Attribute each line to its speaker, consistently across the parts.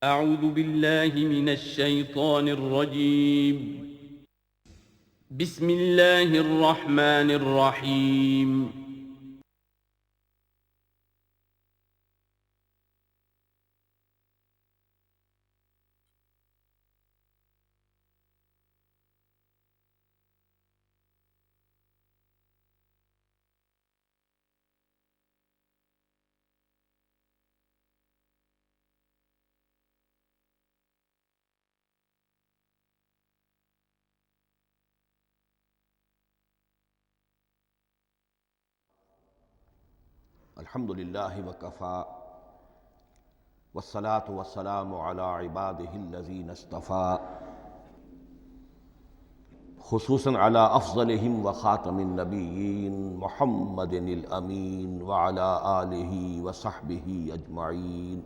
Speaker 1: أعوذ بالله من الشيطان الرجيم. بسم الله الرحمن الرحيم.
Speaker 2: الحمد للہ وکفیٰ والصلاة والسلام علی عبادہ الذین اصطفیٰ خصوصاً علی افضلہم وخاتم النبیین محمد الامین وعلی آلہ وصحبہ اجمعین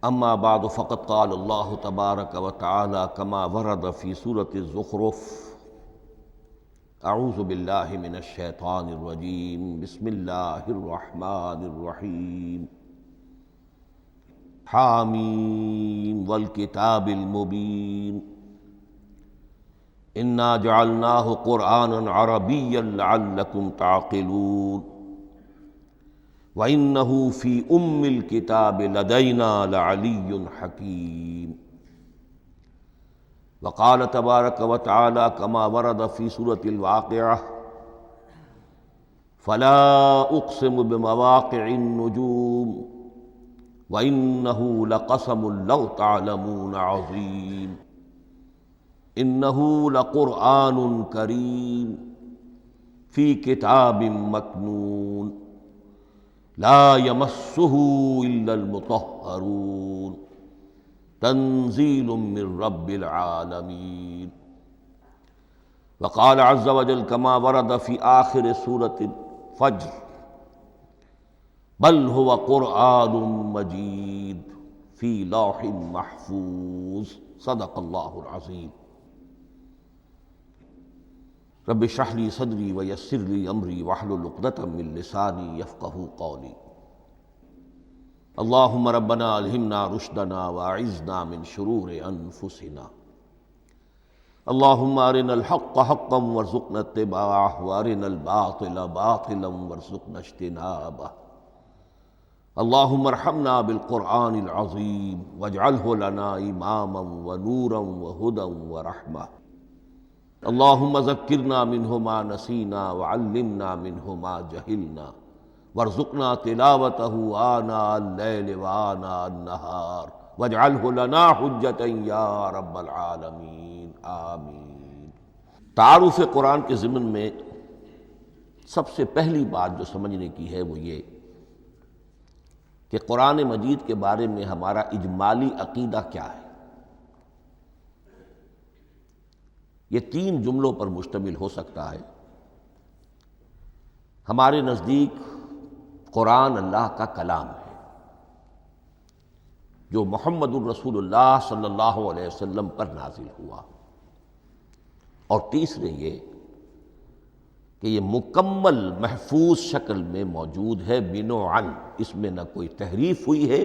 Speaker 2: اما بعد فقد قال اللہ تبارک وتعالی کما ورد فی سورۃ الزخرف اعوذ باللہ من الشیطان الرجیم بسم اللہ الرحمن الرحیم حامیم والکتاب المبین انا جعلناہ قرآنا عربیا لعلکم تعقلون وَإِنَّهُ فِي أُمِّ الْكِتَابِ لَدَيْنَا لَعَلِيٌّ حَكِيمٌ وقال تبارک وتعالی کما ورد فی سورۃ الواقعہ فلا اقسم بمواقع النجوم وإنه لقسم لو تعلمون عظیم انہ لقرآن کریم فی کتاب مکنون لا یمسہ الا المطہرون تنزیل من رب العالمین وقال عز وجل کما ورد فی آخر سورۃ الفجر بل هو قرآن مجید فی لوح محفوظ صدق اللہ العظیم رب اشرح لی صدری ویسر لی امری واحلل عقدۃ من لسانی یفقہوا قولی اللہم ربنا الہمنا رشدنا واعذنا من شرور انفسنا اللہم ارنا الحق حقا وارزقنا اتباعہ وارنا الباطل باطلا وارزقنا اجتنابہ اللہم ارحمنا بالقرآن العظیم واجعلہ لنا اماما ونورا وہدى ورحمہ اللہم ذکرنا منہ ما نسینا وعلمنا منہ ما جہلنا وارزقنا تلاوتہ آناء اللیل وآناء النہار واجعلہ لنا حجتا یا رب العالمین آمین۔ تعارف قرآن کے ضمن میں سب سے پہلی بات جو سمجھنے کی ہے وہ یہ کہ قرآن مجید کے بارے میں ہمارا اجمالی عقیدہ کیا ہے۔ یہ تین جملوں پر مشتمل ہو سکتا ہے۔ ہمارے نزدیک قرآن اللہ کا کلام ہے جو محمد الرسول اللہ صلی اللہ علیہ وسلم پر نازل ہوا، اور تیسرے یہ کہ یہ مکمل محفوظ شکل میں موجود ہے بنوعاً، اس میں نہ کوئی تحریف ہوئی ہے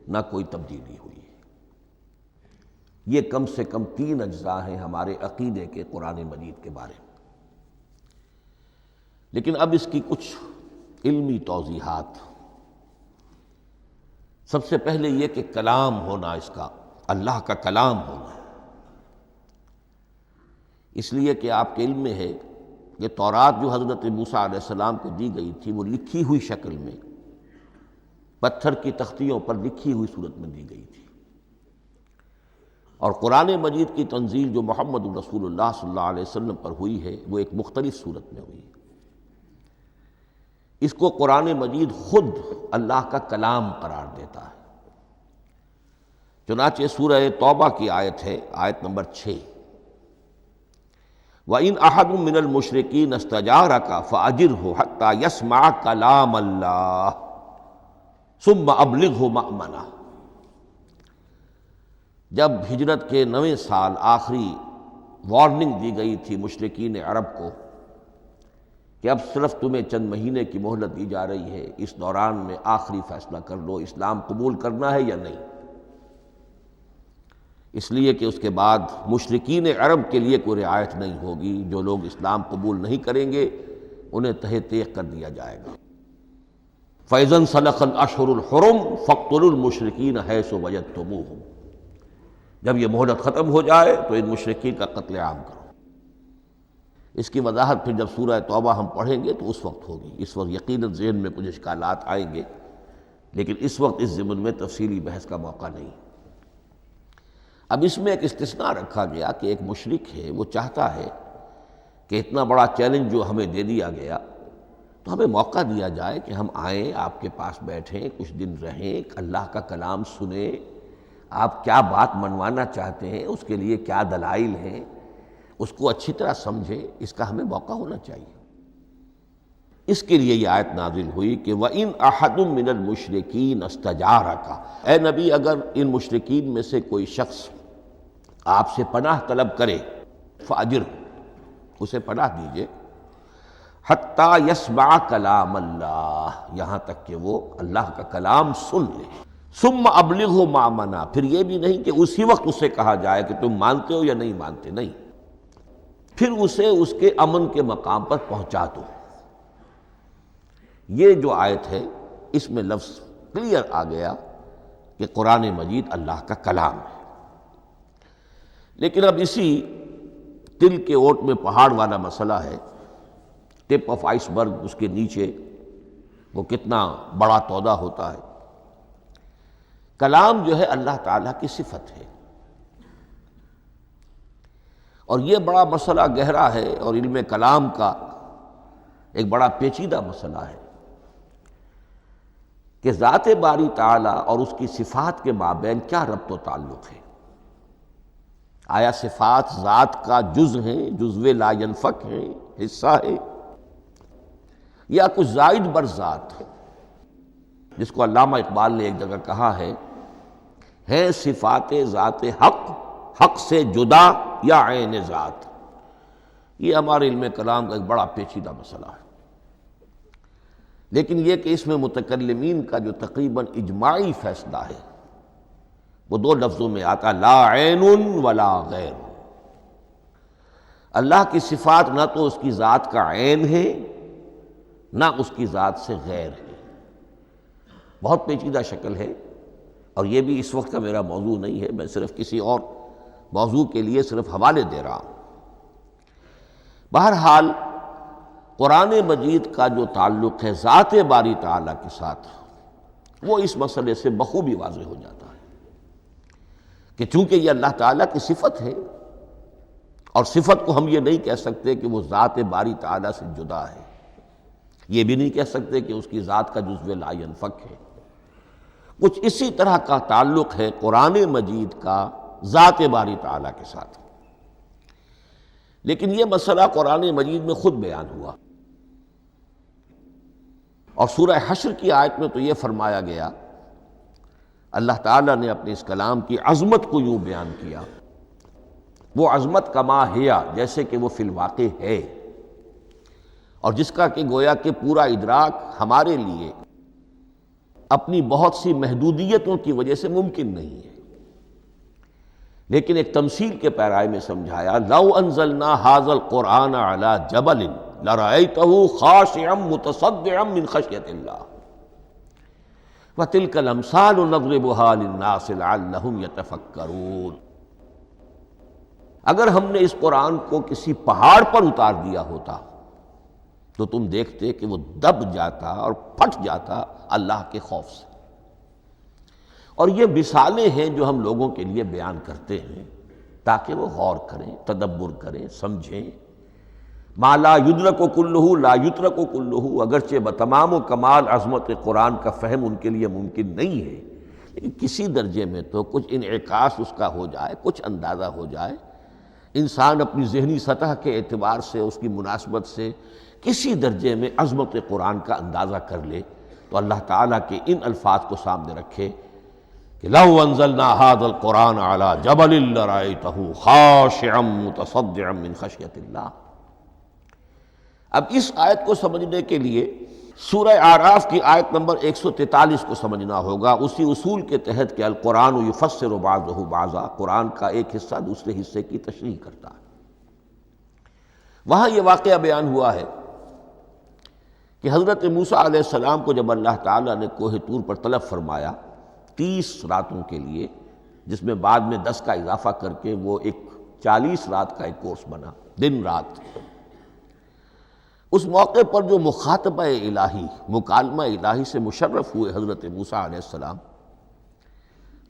Speaker 2: نہ کوئی تبدیلی ہوئی ہے۔ یہ کم سے کم تین اجزاء ہیں ہمارے عقیدے کے قرآن مجید کے بارے میں۔ لیکن اب اس کی کچھ علمی توضیحات۔ سب سے پہلے یہ کہ کلام ہونا، اس کا اللہ کا کلام ہونا، اس لیے کہ آپ کے علم میں ہے کہ تورات جو حضرت موسیٰ علیہ السلام کو دی گئی تھی وہ لکھی ہوئی شکل میں پتھر کی تختیوں پر لکھی ہوئی صورت میں دی گئی تھی، اور قرآن مجید کی تنزیل جو محمد رسول اللہ صلی اللہ علیہ وسلم پر ہوئی ہے وہ ایک مختلف صورت میں ہوئی ہے۔ اس کو قرآن مجید خود اللہ کا کلام قرار دیتا ہے۔ چنانچہ سورہ توبہ کی آیت ہے، آیت نمبر 6، وَإِنْ أَحَدٌ مِّنَ الْمُشْرِكِينَ اسْتَجَارَكَ فَأَجِرْهُ حَتَّى يَسْمَعَ كَلَامَ اللَّهِ ثُمَّ أَبْلِغْهُ مَأْمَنَهُ۔ جب ہجرت کے 9ویں سال آخری وارننگ دی گئی تھی مشرکین عرب کو کہ اب صرف تمہیں چند مہینے کی مہلت دی جا رہی ہے، اس دوران میں آخری فیصلہ کر لو اسلام قبول کرنا ہے یا نہیں، اس لیے کہ اس کے بعد مشرکین عرب کے لیے کوئی رعایت نہیں ہوگی، جو لوگ اسلام قبول نہیں کریں گے انہیں تہہ تیغ کر دیا جائے گا۔ فَإِذَا انْسَلَخَ الْأَشْهُرُ الْحُرُمُ فَاقْتُلُوا الْمُشْرِكِينَ حَيْثُ وَجَدتُّمُوهُمْ، جب یہ مہلت ختم ہو جائے تو ان مشرکین کا قتل عام کرو۔ اس کی وضاحت پھر جب سورہ توبہ ہم پڑھیں گے تو اس وقت ہوگی، اس وقت یقیناً ذہن میں کچھ اشکالات آئیں گے، لیکن اس وقت اس ضمن میں تفصیلی بحث کا موقع نہیں۔ اب اس میں ایک استثناء رکھا گیا کہ ایک مشرک ہے، وہ چاہتا ہے کہ اتنا بڑا چیلنج جو ہمیں دے دیا گیا تو ہمیں موقع دیا جائے کہ ہم آئیں، آپ کے پاس بیٹھیں، کچھ دن رہیں، اللہ کا کلام سنیں، آپ کیا بات منوانا چاہتے ہیں، اس کے لیے کیا دلائل ہیں، اس کو اچھی طرح سمجھیں، اس کا ہمیں موقع ہونا چاہیے۔ اس کے لیے یہ آیت نازل ہوئی کہ وَإِنْ أَحَدٌ مِّنَ الْمُشْرِكِينَ اسْتَجَارَكَ، اے نبی اگر ان مشرکین میں سے کوئی شخص آپ سے پناہ طلب کرے فَأَجِرْهُ، اسے پناہ دیجئے، حتیٰ یسمع کلام اللہ، یہاں تک کہ وہ اللہ کا کلام سن لے، ثم ابلغہ مأمنا، پھر یہ بھی نہیں کہ اسی وقت اسے کہا جائے کہ تم مانتے ہو یا نہیں مانتے، نہیں، پھر اسے اس کے امن کے مقام پر پہنچا دو۔ یہ جو آیت ہے اس میں لفظ کلیئر آ گیا کہ قرآن مجید اللہ کا کلام ہے، لیکن اب اسی تل کے اوٹ میں پہاڑ والا مسئلہ ہے، ٹپ آف آئس برگ، اس کے نیچے وہ کتنا بڑا تودہ ہوتا ہے۔ کلام جو ہے اللہ تعالیٰ کی صفت ہے، اور یہ بڑا مسئلہ گہرا ہے، اور علم کلام کا ایک بڑا پیچیدہ مسئلہ ہے کہ ذات باری تعالیٰ اور اس کی صفات کے مابین کیا ربط و تعلق ہے۔ آیا صفات ذات کا جز ہیں، جزو لا ینفک ہیں، حصہ ہے، یا کچھ زائد بر ذات، جس کو علامہ اقبال نے ایک جگہ کہا ہے صفات ذات حق، حق سے جدا یا عین ذات۔ یہ ہمارے علم کلام کا ایک بڑا پیچیدہ مسئلہ ہے، لیکن یہ کہ اس میں متکلمین کا جو تقریباً اجماعی فیصلہ ہے وہ دو لفظوں میں آتا، لا عین ولا غیر۔ اللہ کی صفات نہ تو اس کی ذات کا عین ہے نہ اس کی ذات سے غیر ہے، بہت پیچیدہ شکل ہے، اور یہ بھی اس وقت کا میرا موضوع نہیں ہے، میں صرف کسی اور موضوع کے لیے صرف حوالے دے رہا ہوں۔ بہرحال قرآن مجید کا جو تعلق ہے ذات باری تعالیٰ کے ساتھ، وہ اس مسئلے سے بخوبی واضح ہو جاتا ہے کہ چونکہ یہ اللہ تعالیٰ کی صفت ہے، اور صفت کو ہم یہ نہیں کہہ سکتے کہ وہ ذات باری تعالیٰ سے جدا ہے، یہ بھی نہیں کہہ سکتے کہ اس کی ذات کا جزو لا ینفک ہے، کچھ اسی طرح کا تعلق ہے قرآن مجید کا ذات باری تعالیٰ کے ساتھ۔ لیکن یہ مسئلہ قرآن مجید میں خود بیان ہوا، اور سورہ حشر کی آیت میں تو یہ فرمایا گیا، اللہ تعالیٰ نے اپنے اس کلام کی عظمت کو یوں بیان کیا، وہ عظمت کما ہیا، جیسے کہ وہ فی الواقع ہے، اور جس کا کہ گویا کہ پورا ادراک ہمارے لیے اپنی بہت سی محدودیتوں کی وجہ سے ممکن نہیں ہے، لیکن ایک تمثیل کے پیرائے میں سمجھایا، لو انزلنا ھذا القرآن علی جبل لرأیتہ خاشعا متصدعا من خشیۃ اللہ وتلک الامثال نضربها للناس لعلہم یتفکرون۔ اگر ہم نے اس قرآن کو کسی پہاڑ پر اتار دیا ہوتا تو تم دیکھتے کہ وہ دب جاتا اور پھٹ جاتا اللہ کے خوف سے۔ اور یہ مثالیں ہیں جو ہم لوگوں کے لیے بیان کرتے ہیں تاکہ وہ غور کریں، تدبر کریں، سمجھیں۔ ما لا یدرک کلہ لا یترک کلہ، اگرچہ بتمام و کمال عظمت قرآن کا فہم ان کے لیے ممکن نہیں ہے، لیکن کسی درجے میں تو کچھ انعکاس اس کا ہو جائے، کچھ اندازہ ہو جائے، انسان اپنی ذہنی سطح کے اعتبار سے، اس کی مناسبت سے کسی درجے میں عظمت قرآن کا اندازہ کر لے، تو اللہ تعالیٰ کے ان الفاظ کو سامنے رکھے کہ لو انزلنا ھذا القرآن علی جبل لرأیتہ خاشعا متصدعا من خشیۃ اللہ۔ اب اس آیت کو سمجھنے کے لیے سورہ اعراف کی آیت نمبر 143 کو سمجھنا ہوگا، اسی اصول کے تحت کہ القرآن یفسر بعضہ بعضا، قرآن کا ایک حصہ دوسرے حصے کی تشریح کرتا ہے۔ وہاں یہ واقعہ بیان ہوا ہے کہ حضرت موسیٰ علیہ السلام کو جب اللہ تعالیٰ نے کوہ طور پر طلب فرمایا 30 راتوں کے لیے، جس میں بعد میں 10 کا اضافہ کر کے وہ ایک 40 رات کا ایک کورس بنا، دن رات، اس موقع پر جو مخاطبہ الہی، مکالمہ الہی سے مشرف ہوئے حضرت موسیٰ علیہ السلام،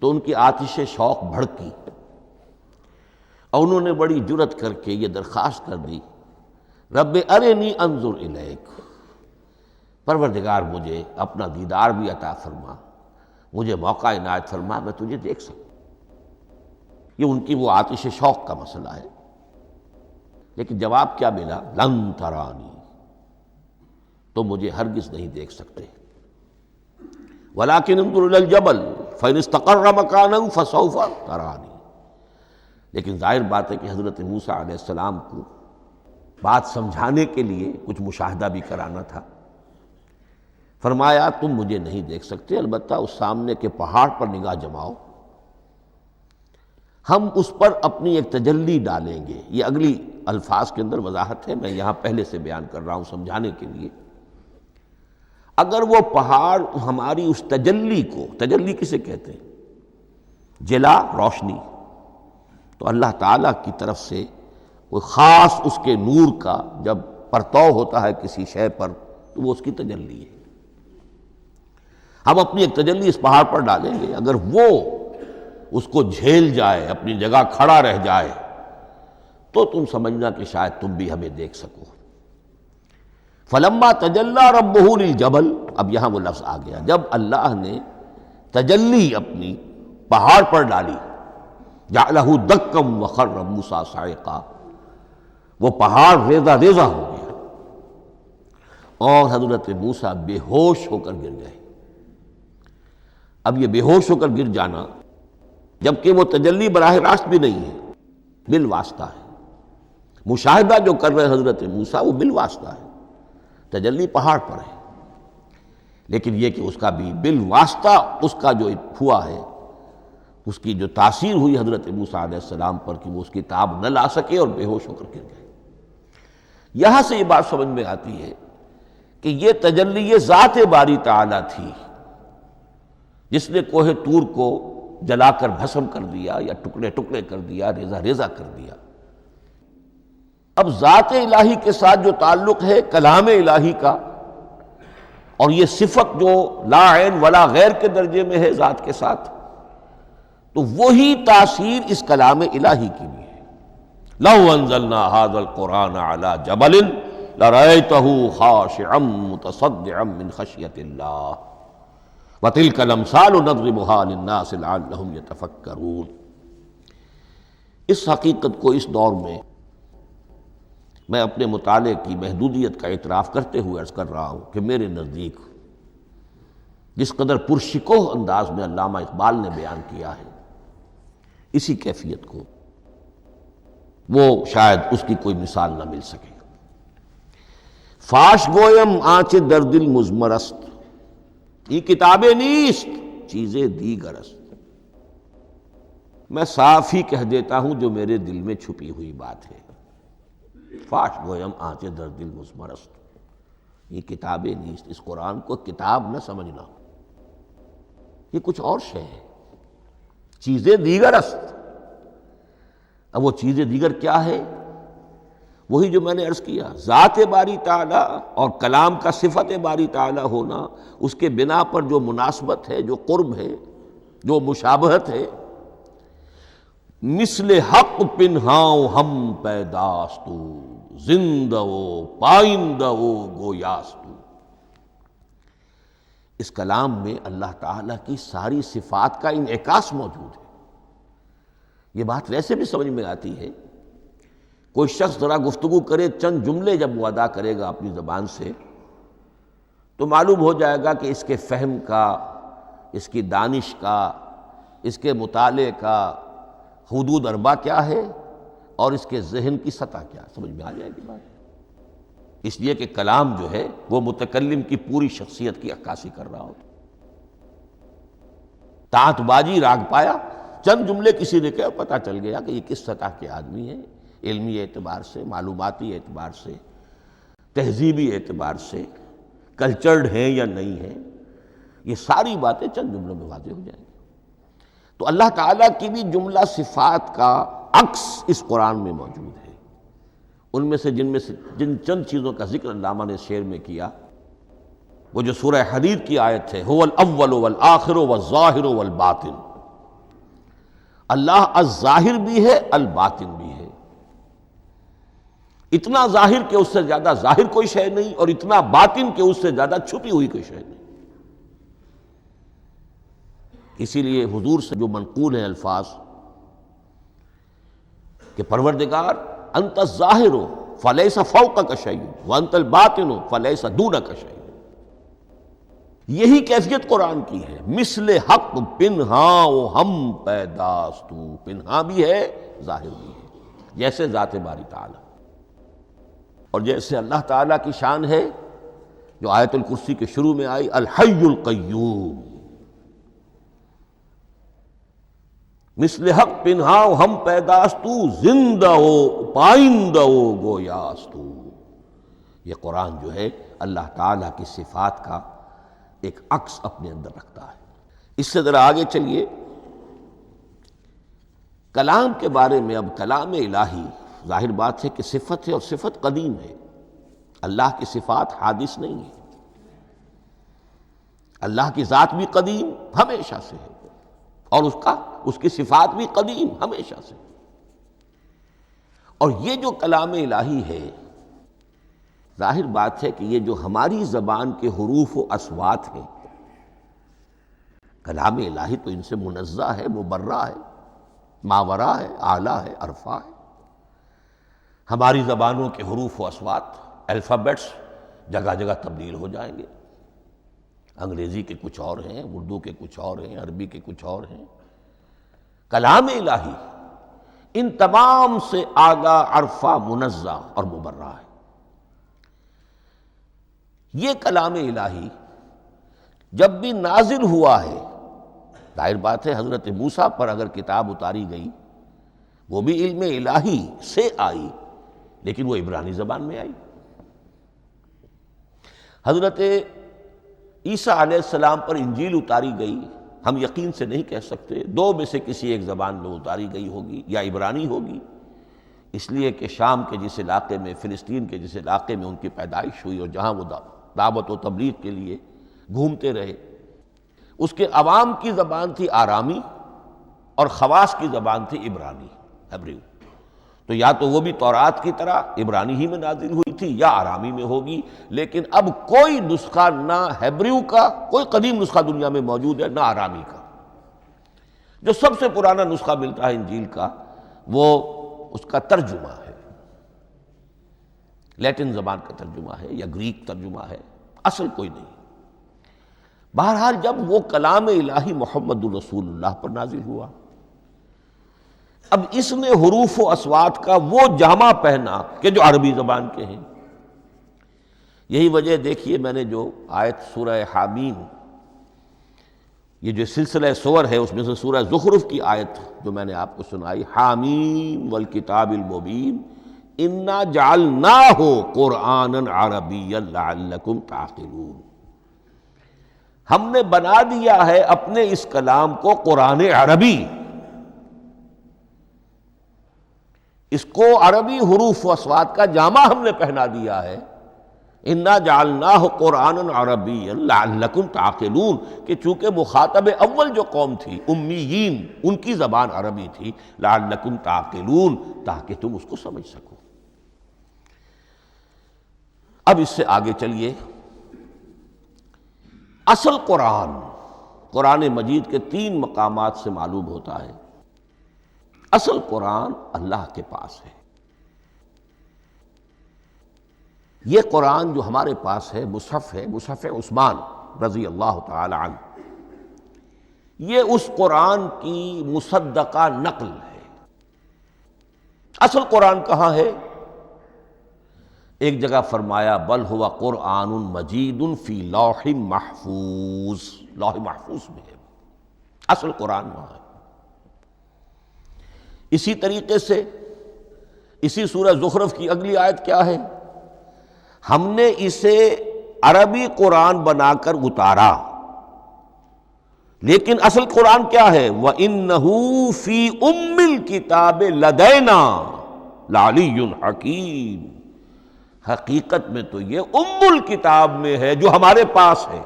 Speaker 2: تو ان کی آتش شوق بھڑکی اور انہوں نے بڑی جرأت کر کے یہ درخواست کر دی، رب ارنی انظر الیک، پروردگار مجھے اپنا دیدار بھی عطا فرما، مجھے موقع عنایت فرما، میں تجھے دیکھ سکوں۔ یہ ان کی وہ آتش شوق کا مسئلہ ہے، لیکن جواب کیا ملا؟ لن ترانی، تو مجھے ہرگز نہیں دیکھ سکتے، ولیکن انظر الی الجبل فإن استقر مکانہ فسوف ترانی۔ لیکن ظاہر بات ہے کہ حضرت موسیٰ علیہ السلام کو بات سمجھانے کے لیے کچھ مشاہدہ بھی کرانا تھا۔ فرمایا تم مجھے نہیں دیکھ سکتے، البتہ اس سامنے کے پہاڑ پر نگاہ جماؤ، ہم اس پر اپنی ایک تجلی ڈالیں گے۔ یہ اگلی الفاظ کے اندر وضاحت ہے، میں یہاں پہلے سے بیان کر رہا ہوں سمجھانے کے لیے۔ اگر وہ پہاڑ ہماری اس تجلی کو، تجلی کسے کہتے ہیں؟ جلا، روشنی، تو اللہ تعالیٰ کی طرف سے کوئی خاص اس کے نور کا جب پرتو ہوتا ہے کسی شے پر تو وہ اس کی تجلی ہے۔ ہم اپنی ایک تجلی اس پہاڑ پر ڈالیں گے، اگر وہ اس کو جھیل جائے، اپنی جگہ کھڑا رہ جائے، تو تم سمجھنا کہ شاید تم بھی ہمیں دیکھ سکو۔ فلما تجلی ربہ للجبل، اب یہاں وہ لفظ آ گیا، جب اللہ نے تجلی اپنی پہاڑ پر ڈالی، جعلہ دکا وخر موسیٰ صعقا، وہ پہاڑ ریزہ ریزہ ہو گیا اور حضرت موسیٰ بے ہوش ہو کر گر گئے۔ اب یہ بے ہوش ہو کر گر جانا، جبکہ وہ تجلی براہ راست بھی نہیں ہے، بالواسطہ ہے۔ مشاہدہ جو کر رہے حضرت موسیٰ وہ بالواسطہ ہے، تجلی پہاڑ پر ہے، لیکن یہ کہ اس کا بھی بالواسطہ اس کا جو ہوا ہے، اس کی جو تاثیر ہوئی حضرت موسیٰ علیہ السلام پر کہ وہ اس کی تاب نہ لا سکے اور بے ہوش ہو کر گر گئے۔ یہاں سے یہ بات سمجھ میں آتی ہے کہ یہ تجلی یہ ذات باری تعالیٰ تھی جس نے کوہ طور کو جلا کر بھسم کر دیا یا ٹکڑے ٹکڑے کر دیا، ریزہ ریزہ کر دیا۔ اب ذات الہی کے ساتھ جو تعلق ہے کلام الہی کا، اور یہ صفت جو لا عین ولا غیر کے درجے میں ہے ذات کے ساتھ، تو وہی تاثیر اس کلام الہی کی بھی ہے۔ لو انزلنا هذا القرآن على جبل لرأيته خاشعا متصدعا من خشية الله وتلك الامثال نضربها للناس لعلهم يتفكرون۔ اس حقیقت کو اس دور میں میں اپنے مطالعے کی محدودیت کا اعتراف کرتے ہوئے عرض کر رہا ہوں کہ میرے نزدیک جس قدر پرشکوہ انداز میں علامہ اقبال نے بیان کیا ہے اسی کیفیت کو وہ شاید اس کی کوئی مثال نہ مل سکے۔ فاش گویم آنچ در دل مضمر است، یہ کتابیں نیست چیزیں دیگر است۔ میں صاف ہی کہہ دیتا ہوں جو میرے دل میں چھپی ہوئی بات ہے۔ فاش گویم آنچ در دل مضمر است، یہ کتابیں نیست، اس قرآن کو کتاب نہ سمجھنا، یہ کچھ اور شے ہے، چیزیں دیگر است۔ اب وہ چیزیں دیگر کیا ہے؟ وہی جو میں نے عرض کیا، ذات باری تعالیٰ اور کلام کا صفت باری تعالیٰ ہونا، اس کے بنا پر جو مناسبت ہے، جو قرب ہے، جو مشابہت ہے۔ مثل حق پنہاؤ ہم پیداستو، زندہ و پائندہ و گویاستو۔ اس کلام میں اللہ تعالیٰ کی ساری صفات کا انعکاس موجود ہے۔ یہ بات ویسے بھی سمجھ میں آتی ہے، کوئی شخص ذرا گفتگو کرے، چند جملے جب وہ ادا کرے گا اپنی زبان سے تو معلوم ہو جائے گا کہ اس کے فہم کا، اس کی دانش کا، اس کے مطالعے کا حدود اربع کیا ہے اور اس کے ذہن کی سطح کیا، سمجھ میں آ جائے گی بات۔ اس لیے کہ کلام جو ہے وہ متکلم کی پوری شخصیت کی عکاسی کر رہا ہوتا۔ تانت بازی راگ پایا، چند جملے کسی نے کہا، پتہ چل گیا کہ یہ کس سطح کے آدمی ہیں، علمی اعتبار سے، معلوماتی اعتبار سے، تہذیبی اعتبار سے، کلچرڈ ہیں یا نہیں ہیں۔ یہ ساری باتیں چند جملوں میں واضح ہو جائیں گی۔ تو اللہ تعالیٰ کی بھی جملہ صفات کا عکس اس قرآن میں موجود ہے۔ ان میں سے جن چند چیزوں کا ذکر علامہ نے شعر میں کیا، وہ جو سورہ حدید کی آیت ہے، هو الاول والآخر والظاہر والباطن، اللہ الظاہر بھی ہے، الباطن بھی ہے، اتنا ظاہر کہ اس سے زیادہ ظاہر کوئی شے نہیں، اور اتنا باطن کہ اس سے زیادہ چھپی ہوئی کوئی شے نہیں۔ اسی لیے حضور سے جو منقول ہیں الفاظ کہ پروردگار انت الظاہر فلیس فوقک شیء وانت الباطن فلیس دونک شیء، یہی کیفیت قرآن کی ہے۔ مثل حق پنہاں و ہم پیداستو، پنہاں بھی ہے ظاہر بھی ہے، جیسے ذات باری تعالی، اور جیسے اللہ تعالیٰ کی شان ہے جو آیت الکرسی کے شروع میں آئی، الحی القیوم، مثل حق پنہاں و ہم پیداستو، زندہ و پائندہ و گویاستو۔ یہ قرآن جو ہے اللہ تعالیٰ کی صفات کا ایک عکس اپنے اندر رکھتا ہے۔ اس سے ذرا آگے چلیے، کلام کے بارے میں۔ اب کلام الہی ظاہر بات ہے کہ صفت ہے، اور صفت قدیم ہے۔ اللہ کی صفات حادث نہیں ہے، اللہ کی ذات بھی قدیم ہمیشہ سے ہے، اور اس کی صفات بھی قدیم ہمیشہ سے۔ اور یہ جو کلام الہی ہے، ظاہر بات ہے کہ یہ جو ہماری زبان کے حروف و اصوات ہیں، کلام الہی تو ان سے منزہ ہے، مبرہ ہے، ماورا ہے، اعلیٰ ہے، عرفہ ہے۔ ہماری زبانوں کے حروف و اصوات، الفابیٹس جگہ جگہ تبدیل ہو جائیں گے، انگریزی کے کچھ اور ہیں، اردو کے کچھ اور ہیں، عربی کے کچھ اور ہیں۔ کلام الہی ان تمام سے آگاہ، عرفہ، منزہ اور مبرہ ہے۔ یہ کلام الہی جب بھی نازل ہوا ہے، ظاہر بات ہے حضرت موسیٰ پر اگر کتاب اتاری گئی، وہ بھی علم الہی سے آئی، لیکن وہ عبرانی زبان میں آئی۔ حضرت عیسیٰ علیہ السلام پر انجیل اتاری گئی، ہم یقین سے نہیں کہہ سکتے، دو میں سے کسی ایک زبان میں اتاری گئی ہوگی، یا عبرانی ہوگی، اس لیے کہ شام کے جس علاقے میں، فلسطین کے جس علاقے میں ان کی پیدائش ہوئی، اور جہاں وہ دعوت و تبلیغ کے لیے گھومتے رہے، اس کے عوام کی زبان تھی آرامی، اور خواص کی زبان تھی عبرانی، ہیبریو۔ تو یا تو وہ بھی تورات کی طرح عبرانی ہی میں نازل ہوئی تھی، یا آرامی میں ہوگی، لیکن اب کوئی نسخہ نہ ہیبریو کا، کوئی قدیم نسخہ دنیا میں موجود ہے، نہ آرامی کا۔ جو سب سے پرانا نسخہ ملتا ہے انجیل کا، وہ اس کا ترجمہ ہے، لیٹن زبان کا ترجمہ ہے، یا گریک ترجمہ ہے، اصل کوئی نہیں۔ بہرحال جب وہ کلام الہی محمد الرسول اللہ پر نازل ہوا، اب اس نے حروف و اصوات کا وہ جامہ پہنا کہ جو عربی زبان کے ہیں۔ یہی وجہ دیکھیے، میں نے جو آیت سورہ حامیم، یہ جو سلسلہ سور ہے اس میں سے سورہ زخرف کی آیت جو میں نے آپ کو سنائی، حامیم والکتاب المبین انا جعلناہ قرآنا عربیا لعلکم تعقلون، ہم نے بنا دیا ہے اپنے اس کلام کو قرآن عربی، اس کو عربی حروف و اصوات کا جامہ ہم نے پہنا دیا ہے۔ انا جعلناہ قرآنا عربیا لعلکم تعقلون، کہ چونکہ مخاطب اول جو قوم تھی امیین، ان کی زبان عربی تھی، لعلکم تعقلون، تاکہ تم اس کو سمجھ سکو۔ اب اس سے آگے چلیے، اصل قرآن مجید کے 3 مقامات سے معلوم ہوتا ہے، اصل قرآن اللہ کے پاس ہے۔ یہ قرآن جو ہمارے پاس ہے، مصحف ہے، مصحف عثمان رضی اللہ تعالی عنہ، یہ اس قرآن کی مصدقہ نقل ہے۔ اصل قرآن کہاں ہے؟ ایک جگہ فرمایا بل ہوا قرآن مجید فی لوح محفوظ، لوح محفوظ میں ہے، اصل قرآن وہاں ہے۔ اسی طریقے سے اسی سورہ زخرف کی اگلی آیت کیا ہے؟ ہم نے اسے عربی قرآن بنا کر اتارا، لیکن اصل قرآن کیا ہے؟ وَإِنَّهُ فِي أُمِّ الْكِتَابِ لَدَيْنَا لَعَلِيٌّ حَكِيمٌ، حقیقت میں تو یہ ام الکتاب میں ہے جو ہمارے پاس ہے،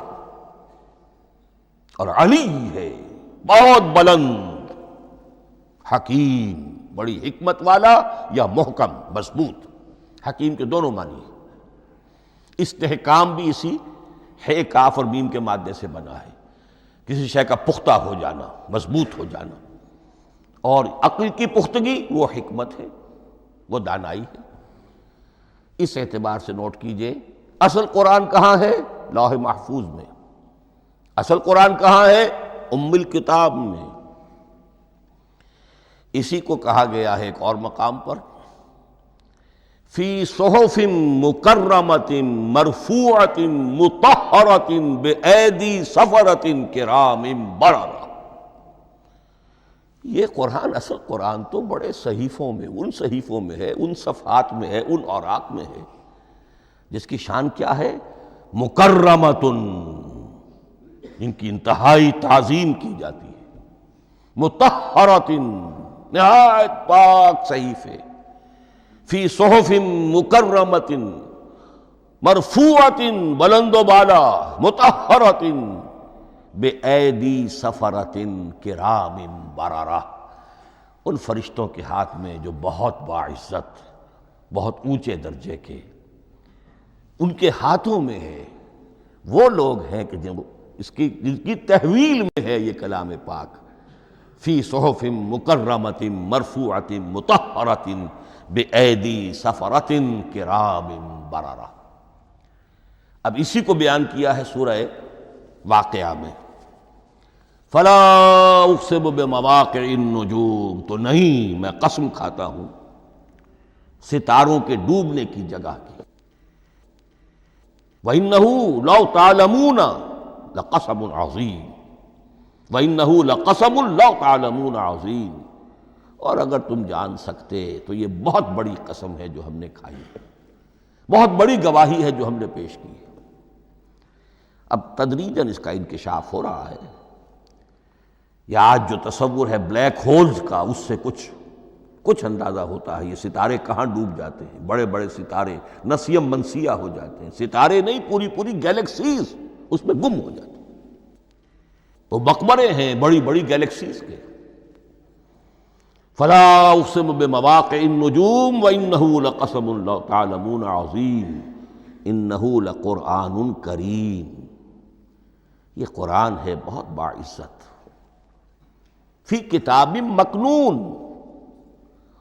Speaker 2: اور علی ہے بہت بلند، حکیم بڑی حکمت والا، یا محکم مضبوط، حکیم کے دونوں معنی ہیں۔ استحکام بھی اسی ہے کاف اور میم کے مادے سے بنا ہے، کسی شے کا پختہ ہو جانا، مضبوط ہو جانا، اور عقل کی پختگی وہ حکمت ہے، وہ دانائی ہے۔ اس اعتبار سے نوٹ کیجئے اصل قرآن کہاں ہے؟ لوح محفوظ میں۔ اصل قرآن کہاں ہے؟ ام الکتاب میں۔ اسی کو کہا گیا ہے ایک اور مقام پر فی صحف مکرمۃ مرفوعۃ مطہرۃ بایدی سفرۃ کرام بررہ۔ یہ قرآن، اصل قرآن تو بڑے صحیفوں میں، ان صحیفوں میں ہے، ان صفحات میں ہے، ان اوراق میں ہے، جس کی شان کیا ہے؟ مکرمۃ، جن کی انتہائی تعظیم کی جاتی ہے، مطہرۃ، نہایت پاک صحیفے، فی صحف مکرمۃ مرفوعۃ، بلند و بالا، مطہرۃ بِأَيْدِي سَفَرَةٍ کرام بررہ، ان فرشتوں کے ہاتھ میں جو بہت باعزت، بہت اونچے درجے کے، ان کے ہاتھوں میں ہے۔ وہ لوگ ہیں کہ جن کی تحویل میں ہے یہ کلام پاک، فی صحف مکرمۃ مرفوعۃ مطہرۃ بِأَيْدِي سَفَرَةٍ کرام بررہ۔ اب اسی کو بیان کیا ہے سورہ واقعہ میں، فلا اقسم بمواقع النجوم، تو نہیں، میں قسم کھاتا ہوں ستاروں کے ڈوبنے کی جگہ کی۔ وَإِنَّهُ لَوْ تَعْلَمُونَ لَقَسَمٌ عَظِيمٌ، وَإِنَّهُ لَقَسَمٌ لَوْ تَعْلَمُونَ عَظِيمٌ، اور اگر تم جان سکتے تو یہ بہت بڑی قسم ہے جو ہم نے کھائی ہے، بہت بڑی گواہی ہے جو ہم نے پیش کی ہے۔ اب تدریجاً اس کا انکشاف ہو رہا ہے۔ یہ آج جو تصور ہے بلیک ہولز کا، اس سے کچھ اندازہ ہوتا ہے یہ ستارے کہاں ڈوب جاتے ہیں، بڑے بڑے ستارے نسیم منسیہ ہو جاتے ہیں، ستارے نہیں، پوری گیلیکسیز اس میں گم ہو جاتے ہیں، وہ مقبرے ہیں بڑی بڑی گیلیکسیز کے۔ فلا اقسم بمواقع النجوم وانہ لقسم لو تعلمون عظیم انہ لقرآن کریم، یہ قرآن ہے بہت باعزت، فی کتاب مکنون،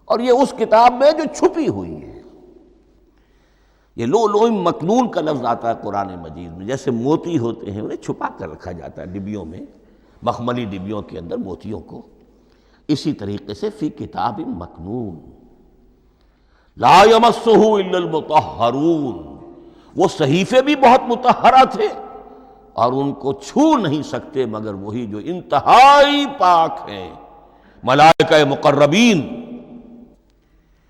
Speaker 2: اور یہ اس کتاب میں جو چھپی ہوئی ہے۔ یہ لؤلؤ مکنون کا لفظ آتا ہے قرآن مجید میں، جیسے موتی ہوتے ہیں انہیں چھپا کر رکھا جاتا ہے ڈبیوں میں، مخملی ڈبیوں کے اندر موتیوں کو، اسی طریقے سے فی کتاب مکنون، لا یمسہ الا المطہرون، وہ صحیفے بھی بہت مطہرہ تھے اور ان کو چھو نہیں سکتے مگر وہی جو انتہائی پاک ہیں، ملائکہ مقربین،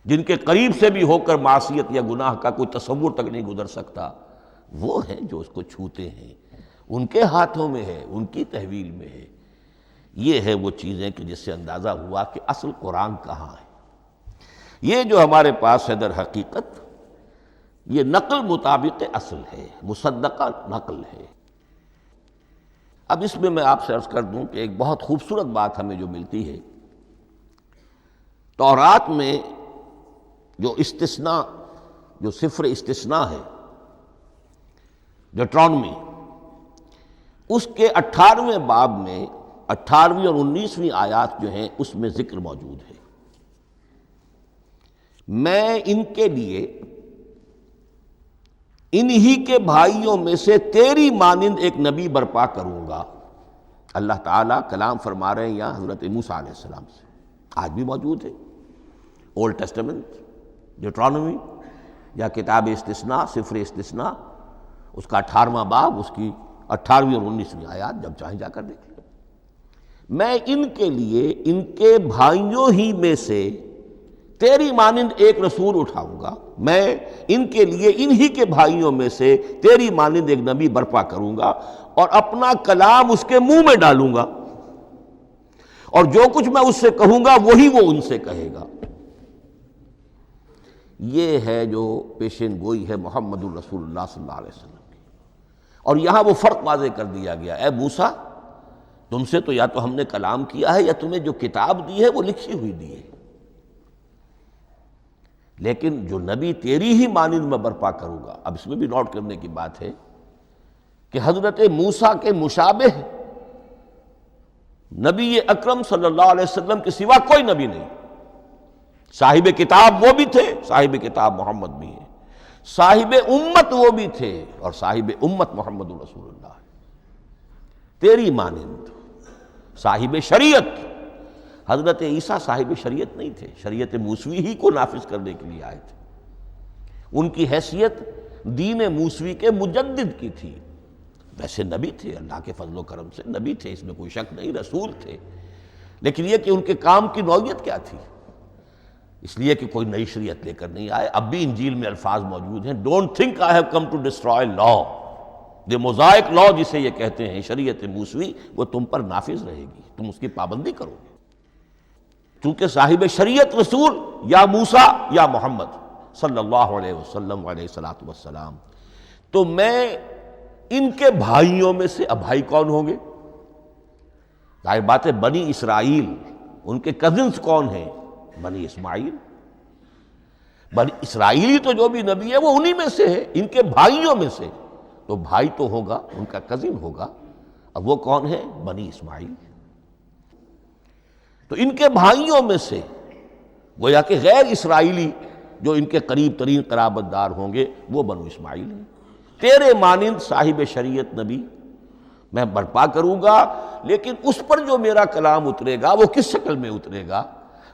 Speaker 2: جن کے قریب سے بھی ہو کر معصیت یا گناہ کا کوئی تصور تک نہیں گزر سکتا، وہ ہیں جو اس کو چھوتے ہیں، ان کے ہاتھوں میں ہے، ان کی تحویل میں ہے۔ یہ ہے وہ چیزیں کہ جس سے اندازہ ہوا کہ اصل قرآن کہاں ہے۔ یہ جو ہمارے پاس ہے در حقیقت یہ نقل مطابق اصل ہے، مصدقہ نقل ہے۔ اب اس میں آپ سے عرض کر دوں کہ ایک بہت خوبصورت بات ہمیں جو ملتی ہے، تورات میں جو استثناء، جو صفر استثناء ہے، ڈیوٹرانومی، اس کے 18ویں باب میں 18ویں اور 19ویں آیات جو ہیں اس میں ذکر موجود ہے، میں ان کے لیے انہی کے بھائیوں میں سے تیری مانند ایک نبی برپا کروں گا۔ اللہ تعالیٰ کلام فرما رہے ہیں یہاں حضرت موسیٰ علیہ السلام سے، آج بھی موجود ہے، اولڈ ٹیسٹمنٹ، ڈیوٹرانومی، یا کتاب استثناء سفر استثناء اس کا 18واں باب، اس کی 18ویں اور 19ویں آیات، جب چاہیں جا کر دیکھ لیں۔ میں ان کے لیے ان کے بھائیوں ہی میں سے تیری مانند ایک رسول اٹھاؤں گا، میں ان کے لیے انہی کے بھائیوں میں سے تیری مانند ایک نبی برپا کروں گا اور اپنا کلام اس کے منہ میں ڈالوں گا، اور جو کچھ میں اس سے کہوں گا وہی وہ ان سے کہے گا۔ یہ ہے جو پیشین گوئی ہے محمد الرسول اللہ صلی اللہ علیہ وسلم کی۔ اور یہاں وہ فرق واضح کر دیا گیا، اے موسیٰ تم سے تو یا تو ہم نے کلام کیا ہے یا تمہیں جو کتاب دی ہے وہ لکھی ہوئی دی ہے، لیکن جو نبی تیری ہی مانند میں برپا کروں گا۔ اب اس میں بھی نوٹ کرنے کی بات ہے کہ حضرت موسیٰ کے مشابہ نبی اکرم صلی اللہ علیہ وسلم کے سوا کوئی نبی نہیں۔ صاحب کتاب وہ بھی تھے، صاحب کتاب محمد بھی ہیں، صاحب امت وہ بھی تھے، اور صاحب امت محمد رسول اللہ ہے تیری مانند۔ صاحب شریعت، حضرت عیسیٰ صاحب شریعت نہیں تھے، شریعت موسوی ہی کو نافذ کرنے کے لیے آئے تھے۔ ان کی حیثیت دین موسوی کے مجدد کی تھی، ویسے نبی تھے، اللہ کے فضل و کرم سے نبی تھے، اس میں کوئی شک نہیں، رسول تھے، لیکن یہ کہ ان کے کام کی نوعیت کیا تھی، اس لیے کہ کوئی نئی شریعت لے کر نہیں آئے۔ اب بھی انجیل میں الفاظ موجود ہیں، don't think I have come to destroy law, the Mosaic law جسے یہ کہتے ہیں، شریعت موسوی، وہ تم پر نافذ رہے گی، تم اس کی پابندی کرو گے، چونکہ صاحب شریعت رسول یا موسیٰ یا محمد صلی اللہ علیہ وسلم علیہ الصلوۃ والسلام۔ تو میں ان کے بھائیوں میں سے، اب بھائی کون ہوں گے؟ ظاہر بات ہے بنی اسرائیل، ان کے کزنز کون ہیں؟ بنی اسماعیل۔ بنی اسرائیلی تو جو بھی نبی ہے وہ انہی میں سے ہے، ان کے بھائیوں میں سے، تو بھائی تو ہوگا، ان کا کزن ہوگا، اب وہ کون ہے؟ بنی اسماعیل۔ تو ان کے بھائیوں میں سے گویا کہ غیر اسرائیلی جو ان کے قریب ترین قرابت دار ہوں گے وہ بنو اسماعیل ہیں۔ تیرے مانند صاحب شریعت نبی میں برپا کروں گا، لیکن اس پر جو میرا کلام اترے گا وہ کس شکل میں اترے گا؟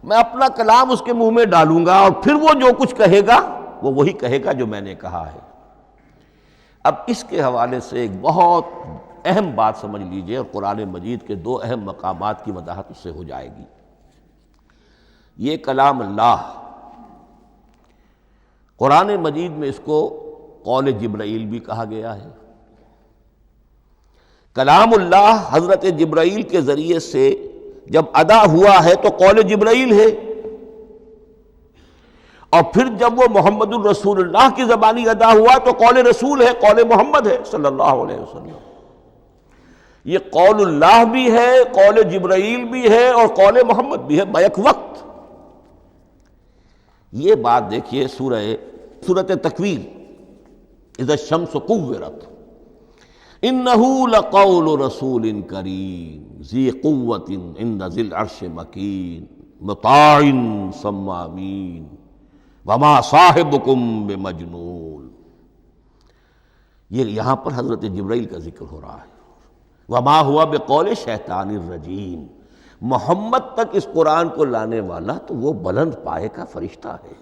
Speaker 2: میں اپنا کلام اس کے منہ میں ڈالوں گا، اور پھر وہ جو کچھ کہے گا وہ وہی کہے گا جو میں نے کہا ہے۔ اب اس کے حوالے سے ایک بہت اہم بات سمجھ لیجئے، اور قرآن مجید کے دو اہم مقامات کی وضاحت اس سے ہو جائے گی۔ یہ کلام اللہ، قرآن مجید میں اس کو قول جبرائیل بھی کہا گیا ہے۔ کلام اللہ حضرت جبرائیل کے ذریعے سے جب ادا ہوا ہے تو قول جبرائیل ہے، اور پھر جب وہ محمد الرسول اللہ کی زبانی ادا ہوا تو قول رسول ہے، قول محمد ہے صلی اللہ علیہ وسلم۔ یہ قول اللہ بھی ہے، قول جبرائیل بھی ہے، اور قول محمد بھی ہے بیک وقت۔ یہ بات دیکھیے سورۃ تکویر، اذا الشمس کورت، انہ لقول رسول کریم ذی قوت عند ذی العرش مکین مطاع ثم امین وما صاحبکم بمجنون۔ یہ یہاں پر حضرت جبرائیل کا ذکر ہو رہا ہے۔ وما ہوا بقول شیطان الرجیم، محمد تک اس قرآن کو لانے والا تو وہ بلند پائے کا فرشتہ ہے،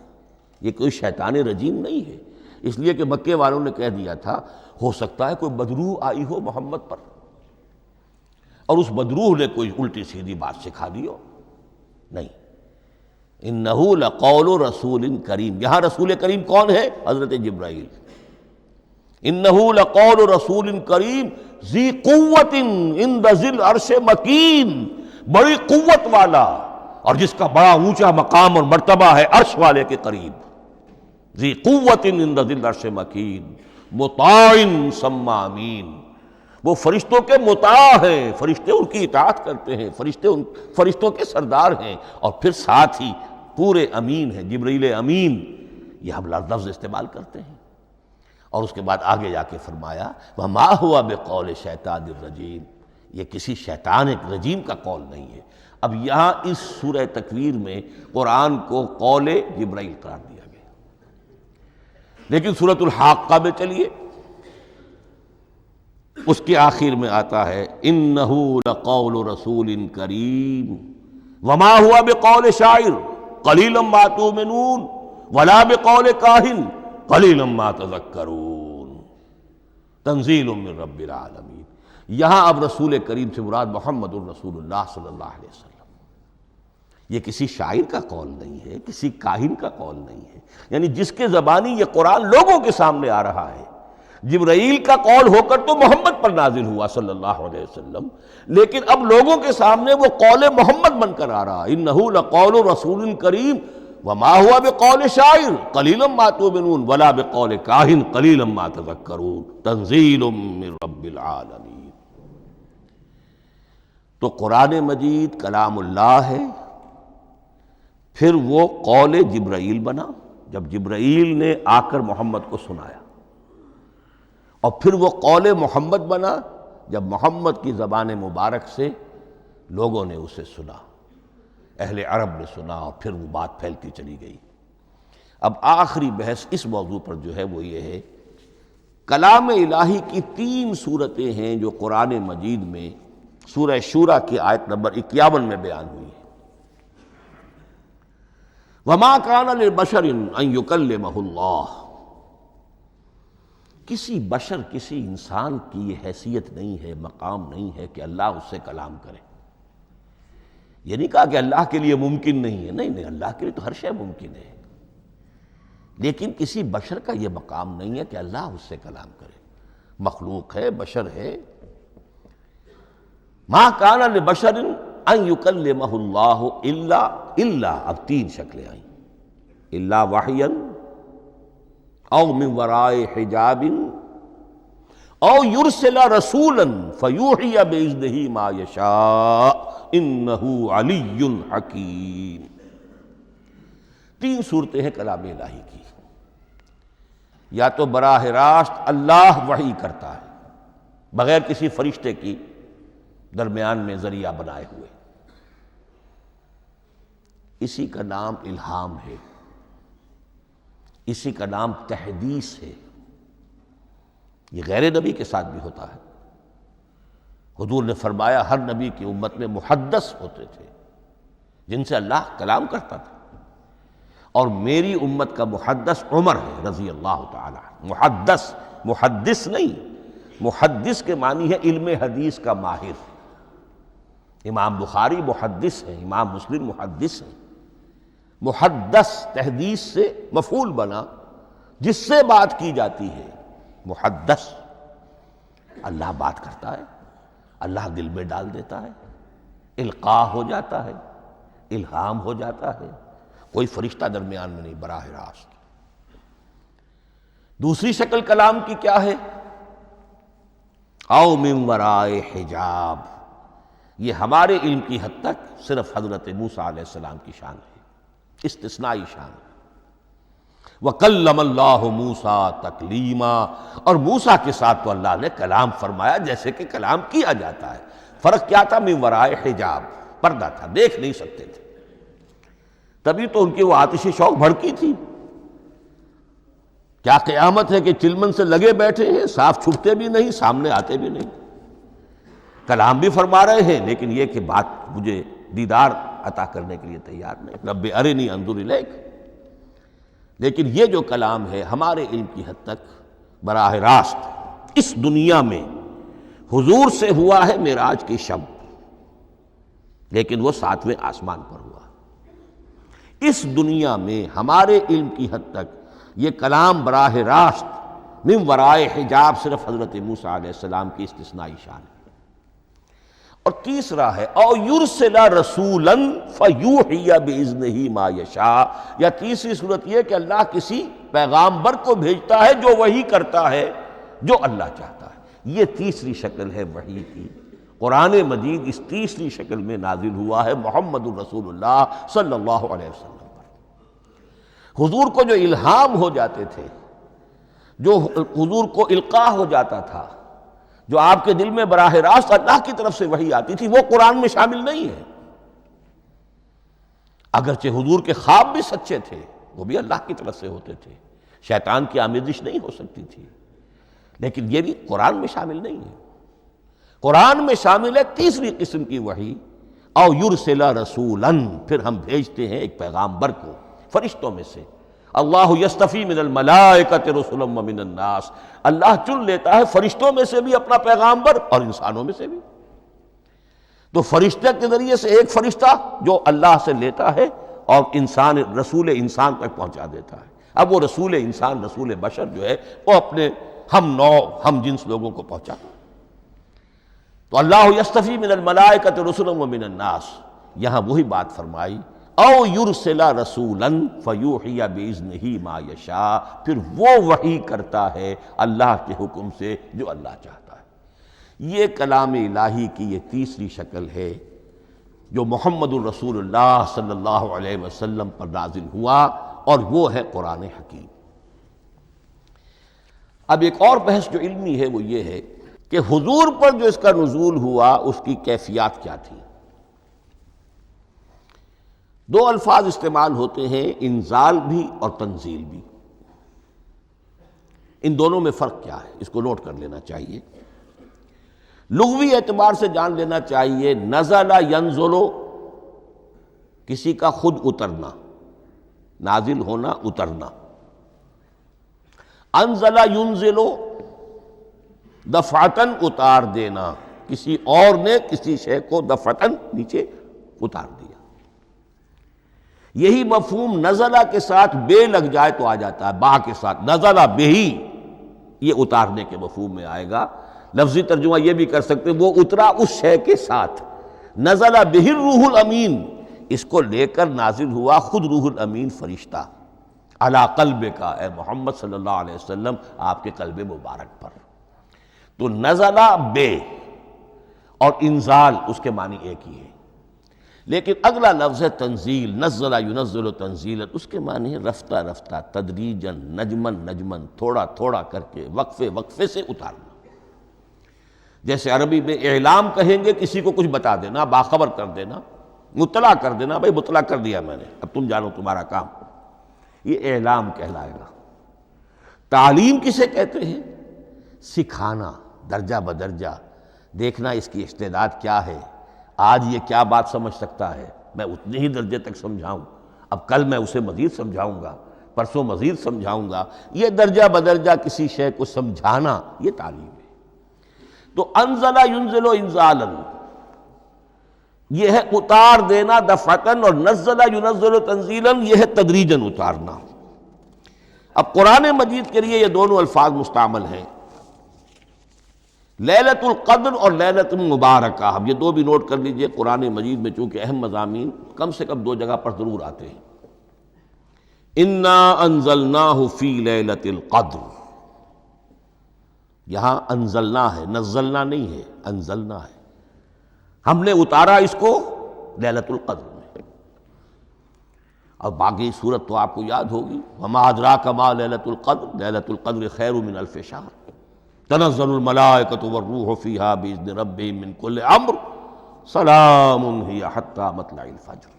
Speaker 2: یہ کوئی شیطان رجیم نہیں ہے، اس لیے کہ مکے والوں نے کہہ دیا تھا ہو سکتا ہے کوئی بدروح آئی ہو محمد پر، اور اس بدروح نے کوئی الٹی سیدھی بات سکھا دی ہو۔ نہیں، انہ لقول رسول کریم، یہاں رسول کریم کون ہے؟ حضرت جبرائیل۔ انہ لقول رسول کریم ذی قوت عند ذی العرش مکین، بڑی قوت والا اور جس کا بڑا اونچا مقام اور مرتبہ ہے عرش والے کے قریب۔ ذی قوت عند ذی العرش مکین مطاع ثم امین، وہ فرشتوں کے مطاع ہیں، فرشتے ان کی اطاعت کرتے ہیں، فرشتوں کے سردار ہیں، اور پھر ساتھ ہی پورے امین ہیں، جبرائیل امین، یہ ہم لفظ استعمال کرتے ہیں۔ اور اس کے بعد آگے جا کے فرمایا وما ہوا بقول شیطان الرجیم، یہ کسی شیطان رجیم کا قول نہیں ہے۔ اب یہاں اس سورہ تکویر میں قرآن کو قول جبرائیل قرار دیا گیا، لیکن سورۃ الحاقہ میں چلیے، اس کے آخر میں آتا ہے انہ لقول رسول کریم وما ہوا بقول شاعر قلیلا ما تؤمنون ولا بقول کاہن قلیلا ما تذکرون تنزیل من رب العالمین۔ یہاں اب رسول کریم سے مراد محمد الرسول اللہ صلی اللہ علیہ وسلم۔ یہ کسی شاعر کا قول نہیں ہے، کسی کاہن کا قول نہیں ہے، یعنی جس کے زبانی یہ قرآن لوگوں کے سامنے آ رہا ہے۔ جبرائیل کا قول ہو کر تو محمد پر نازل ہوا صلی اللہ علیہ وسلم، لیکن اب لوگوں کے سامنے وہ قول محمد بن کر آ رہا ہے۔ انہ لقول رسول کریم وما ہوا بقول شاعر قلیلا ما تؤمنون ولا بقول کاہن قلیلا ما تذکرون تنزیل من رب العالمین۔ تو قرآن مجید کلام اللہ ہے، پھر وہ قول جبرائیل بنا جب جبرائیل نے آ کر محمد کو سنایا، اور پھر وہ قول محمد بنا جب محمد کی زبان مبارک سے لوگوں نے اسے سنا، اہل عرب نے سنا، اور پھر وہ بات پھیلتی چلی گئی۔ اب آخری بحث اس موضوع پر جو ہے وہ یہ ہے، کلام الہی کی 3 صورتیں ہیں جو قرآن مجید میں سورہ شورى کی آیت نمبر 51 میں بیان ہوئی ہے۔ وما کان لبشر ان یکلمہ اللہ، کسی بشر، کسی انسان کی یہ حیثیت نہیں ہے، مقام نہیں ہے کہ اللہ اس سے کلام کرے۔ یہ نہیں کہا کہ اللہ کے لیے ممکن نہیں ہے، نہیں، اللہ کے لیے تو ہر شے ممکن ہے، لیکن کسی بشر کا یہ مقام نہیں ہے کہ اللہ اس سے کلام کرے۔ مخلوق ہے، بشر ہے۔ ما کان لبشر ان یکلمہ اللہ الا اب 3 شکلیں آئیں، الا وحیا او من وراء حجاب او یرسل رسولا فیوحی باذنہ ما یشاء انہ علی حکیم۔ 3 صورتیں ہیں کلام الہی کی۔ یا تو براہ راست اللہ وحی کرتا ہے بغیر کسی فرشتے کی درمیان میں ذریعہ بنائے ہوئے، اسی کا نام الہام ہے، اسی کا نام تحدیث ہے۔ یہ غیر نبی کے ساتھ بھی ہوتا ہے۔ حضور نے فرمایا ہر نبی کی امت میں محدث ہوتے تھے جن سے اللہ کلام کرتا تھا، اور میری امت کا محدث عمر ہے رضی اللہ تعالی عنہ۔ محدث، محدث نہیں، محدث کے معنی ہے علم حدیث کا ماہر۔ امام بخاری محدث ہیں، امام مسلم محدث ہیں۔ محدث تحدیث سے مفعول بنا، جس سے بات کی جاتی ہے۔ محدث، اللہ بات کرتا ہے، اللہ دل میں ڈال دیتا ہے، القاء ہو جاتا ہے، الہام ہو جاتا ہے، کوئی فرشتہ درمیان میں نہیں، براہ راست۔ دوسری شکل کلام کی کیا ہے؟ او من وراء حجاب، یہ ہمارے علم کی حد تک صرف حضرت موسیٰ علیہ السلام کی شان ہے، استثنائی شان ہے۔ وَكَلَّمَ اللَّهُ مُوسَىٰ تَكْلِيمًا، اور موسیٰ کے ساتھ تو اللہ نے کلام فرمایا جیسے کہ کلام کیا جاتا ہے۔ فرق کیا تھا؟ من ورائے حجاب، پردہ تھا، دیکھ نہیں سکتے تھے۔ تبھی تو ان کی وہ آتشی شوق بھڑکی تھی۔ کیا قیامت ہے کہ چلمن سے لگے بیٹھے ہیں، صاف چھپتے بھی نہیں، سامنے آتے بھی نہیں، کلام بھی فرما رہے ہیں، لیکن یہ کہ بات مجھے دیدار عطا کرنے کے لیے تیار نہیں۔ رب ارنی انظر الیک۔ لیکن یہ جو کلام ہے ہمارے علم کی حد تک براہ راست اس دنیا میں حضور سے ہوا ہے معراج کی شب، لیکن وہ 7ویں آسمان پر ہوا۔ اس دنیا میں ہمارے علم کی حد تک یہ کلام براہ راست من ورائے حجاب صرف حضرت موسیٰ علیہ السلام کی استثنائی شان ہے۔ اور تیسرا ہے او یرسل رسولا فیوحی باذنہ ما یشاء، یا تیسری صورت یہ کہ اللہ کسی پیغامبر کو بھیجتا ہے جو وحی کرتا ہے جو اللہ چاہتا ہے۔ یہ تیسری شکل ہے وحی کی۔ قرآن مجید اس تیسری شکل میں نازل ہوا ہے محمد الرسول اللہ صلی اللہ علیہ وسلم پر۔ حضور کو جو الہام ہو جاتے تھے، جو حضور کو القاء ہو جاتا تھا، جو آپ کے دل میں براہ راست اللہ کی طرف سے وحی آتی تھی، وہ قرآن میں شامل نہیں ہے۔ اگرچہ حضور کے خواب بھی سچے تھے، وہ بھی اللہ کی طرف سے ہوتے تھے، شیطان کی آمیزش نہیں ہو سکتی تھی، لیکن یہ بھی قرآن میں شامل نہیں ہے۔ قرآن میں شامل ہے تیسری قسم کی وحی، او یرسل رسولا، پھر ہم بھیجتے ہیں ایک پیغامبر کو فرشتوں میں سے، اللہ یستفی من الملائکۃ رسلا ومن الناس، اللہ چن لیتا ہے فرشتوں میں سے بھی اپنا پیغامبر اور انسانوں میں سے بھی۔ تو فرشتے کے ذریعے سے ایک فرشتہ جو اللہ سے لیتا ہے اور انسان رسول انسان تک پہنچا دیتا ہے۔ اب وہ رسول انسان، رسول بشر جو ہے وہ اپنے ہم نوع ہم جنس لوگوں کو پہنچا۔ تو اللہ یستفی من الملائکۃ رسلا ومن الناس، یہاں وہی بات فرمائی، او یرسل رسولا فیوحی باذنہ ما یشاء، پھر وہ وحی کرتا ہے اللہ کے حکم سے جو اللہ چاہتا ہے۔ یہ کلام الہی کی یہ تیسری شکل ہے جو محمد الرسول اللہ صلی اللہ علیہ وسلم پر نازل ہوا، اور وہ ہے قرآن حکیم۔ اب ایک اور بحث جو علمی ہے وہ یہ ہے کہ حضور پر جو اس کا نزول ہوا اس کی کیفیات کیا تھی۔ دو الفاظ استعمال ہوتے ہیں، انزال بھی اور تنزیل بھی۔ ان دونوں میں فرق کیا ہے اس کو نوٹ کر لینا چاہیے۔ لغوی اعتبار سے جان لینا چاہیے، نزل ینزل کسی کا خود اترنا، نازل ہونا، اترنا۔ انزل ینزل دفعتاً اتار دینا، کسی اور نے کسی شے کو دفعتاً نیچے اتار دیا۔ یہی مفہوم نزلہ کے ساتھ بے لگ جائے تو آ جاتا ہے، با کے ساتھ نزلہ بہی، یہ اتارنے کے مفہوم میں آئے گا۔ لفظی ترجمہ یہ بھی کر سکتے وہ اترا اس شے کے ساتھ۔ نزل بہ الروح الامین، اس کو لے کر نازل ہوا خود روح الامین فرشتہ علی قلبک، اے محمد صلی اللہ علیہ وسلم آپ کے قلب مبارک پر۔ تو نزلہ بے اور انزال اس کے معنی ایک ہی ہے، لیکن اگلا لفظ ہے تنزیل، نزل ینزل تنزیلا، اس کے معنی ہے رفتہ رفتہ، تدریجاً، نجمن نجمن، تھوڑا تھوڑا کر کے، وقفے وقفے سے اتارنا۔ جیسے عربی میں اعلام کہیں گے کسی کو کچھ بتا دینا، باخبر کر دینا، مطلع کر دینا، بھائی مطلع کر دیا میں نے، اب تم جانو تمہارا کام، یہ اعلام کہلائے گا۔ تعلیم کسے کہتے ہیں؟ سکھانا، درجہ بدرجہ، دیکھنا اس کی استعداد کیا ہے، آج یہ کیا بات سمجھ سکتا ہے، میں اتنے ہی درجے تک سمجھاؤں، اب کل میں اسے مزید سمجھاؤں گا، پرسوں مزید سمجھاؤں گا۔ یہ درجہ بدرجہ کسی شے کو سمجھانا، یہ تعلیم ہے۔ تو انزل ینزل انزالا، یہ ہے اتار دینا دفعتاً، اور نزل ینزل تنزیلا، یہ ہے تدریجاً اتارنا۔ اب قرآن مجید کے لیے یہ دونوں الفاظ مستعمل ہیں، لیلۃ القدر اور لیلۃ المبارکہ۔ اب یہ دو بھی نوٹ کر لیجئے، قرآن مجید میں چونکہ اہم مضامین کم سے کم دو جگہ پر ضرور آتے ہیں۔ انا انزلناہ فی لیلۃ القدر، یہاں انزلنا ہے، نزلنا نہیں ہے، انزلنا ہے، ہم نے اتارا اس کو لیلۃ القدر میں۔ اور باقی صورت تو آپ کو یاد ہوگی، وما ادراک ما لیلۃ القدر، لیلۃ القدر خیر من الف شہر، تنزل الملائکۃ والروح فیہا باذن ربہم من کل امر، سلام ہی حتی مطلع الفجر۔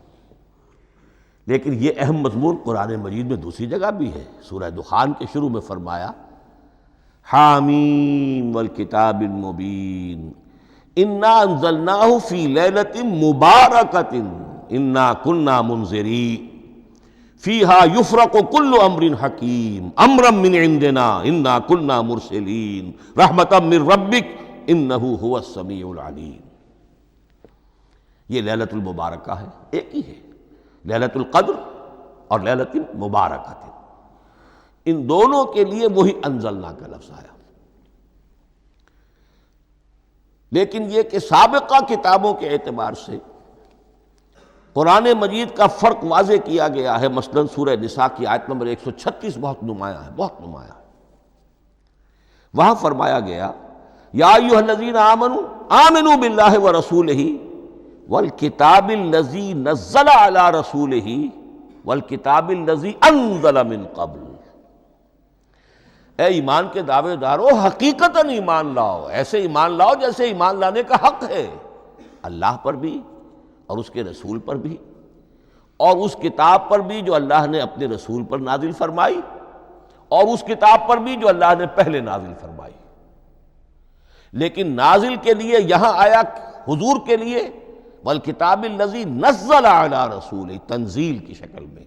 Speaker 2: لیکن یہ اہم مضمون قرآن مجید میں دوسری جگہ بھی ہے۔ سورہ دخان کے شروع میں فرمایا حامیم والکتاب المبین انا انزلناہ فی لیلۃ مبارکۃ انا کنا منذرین فیہا یفرق کل امر حکیم امرا من عندنا انا کنا مرسلین رحمتا من ربک انہ هو السمیع العلیم۔ یہ لیلۃ المبارکہ ہے، ایک ہی ہے، لیلۃ القدر اور لیلۃ المبارکۃ، ان دونوں کے لیے وہی انزلنا کا لفظ آیا۔ لیکن یہ کہ سابقہ کتابوں کے اعتبار سے قرآن مجید کا فرق واضح کیا گیا ہے۔ مثلا سورہ نساء کی آیت نمبر 136 بہت نمایاں ہے، بہت نمایاں ہے۔ وہاں فرمایا گیا یا ایھا الذین آمنوا آمنوا باللہ ورسولہ والکتاب الذی نزل علی رسولہ والکتاب الذی انزل من قبل۔ اے ایمان کے دعوے دارو، حقیقتاً ایمان لاؤ، ایسے ایمان لاؤ جیسے ایمان لانے کا حق ہے، اللہ پر بھی اور اس کے رسول پر بھی، اور اس کتاب پر بھی جو اللہ نے اپنے رسول پر نازل فرمائی، اور اس کتاب پر بھی جو اللہ نے پہلے نازل فرمائی۔ لیکن نازل کے لیے یہاں آیا حضور کے لیے والکتاب الذی نزل علی رسولہ، تنزیل کی شکل میں،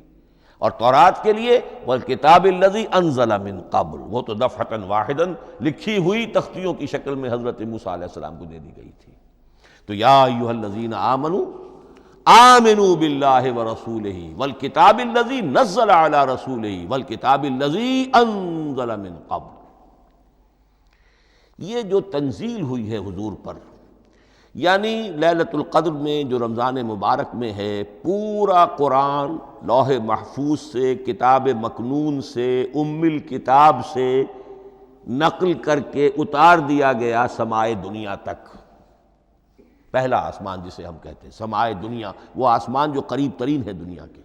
Speaker 2: اور تورات کے لیے والکتاب الذی انزل من قبل، وہ تو دفعۃ واحدا لکھی ہوئی تختیوں کی شکل میں حضرت موسیٰ علیہ السلام کو دے دی گئی تھی۔ تو یا ایھا الذین آمنوا آمنوا باللہ ورسولہ والکتاب الذی نزل علی رسولہ والکتاب الذی انزل من قبل۔ یہ جو تنزیل ہوئی ہے حضور پر، یعنی لیلۃ القدر میں جو رمضان مبارک میں ہے، پورا قرآن لوح محفوظ سے، کتاب مکنون سے، ام الکتاب سے نقل کر کے اتار دیا گیا سمائے دنیا تک۔ پہلا آسمان جسے ہم کہتے ہیں سمائے دنیا، وہ آسمان جو قریب ترین ہے دنیا کے،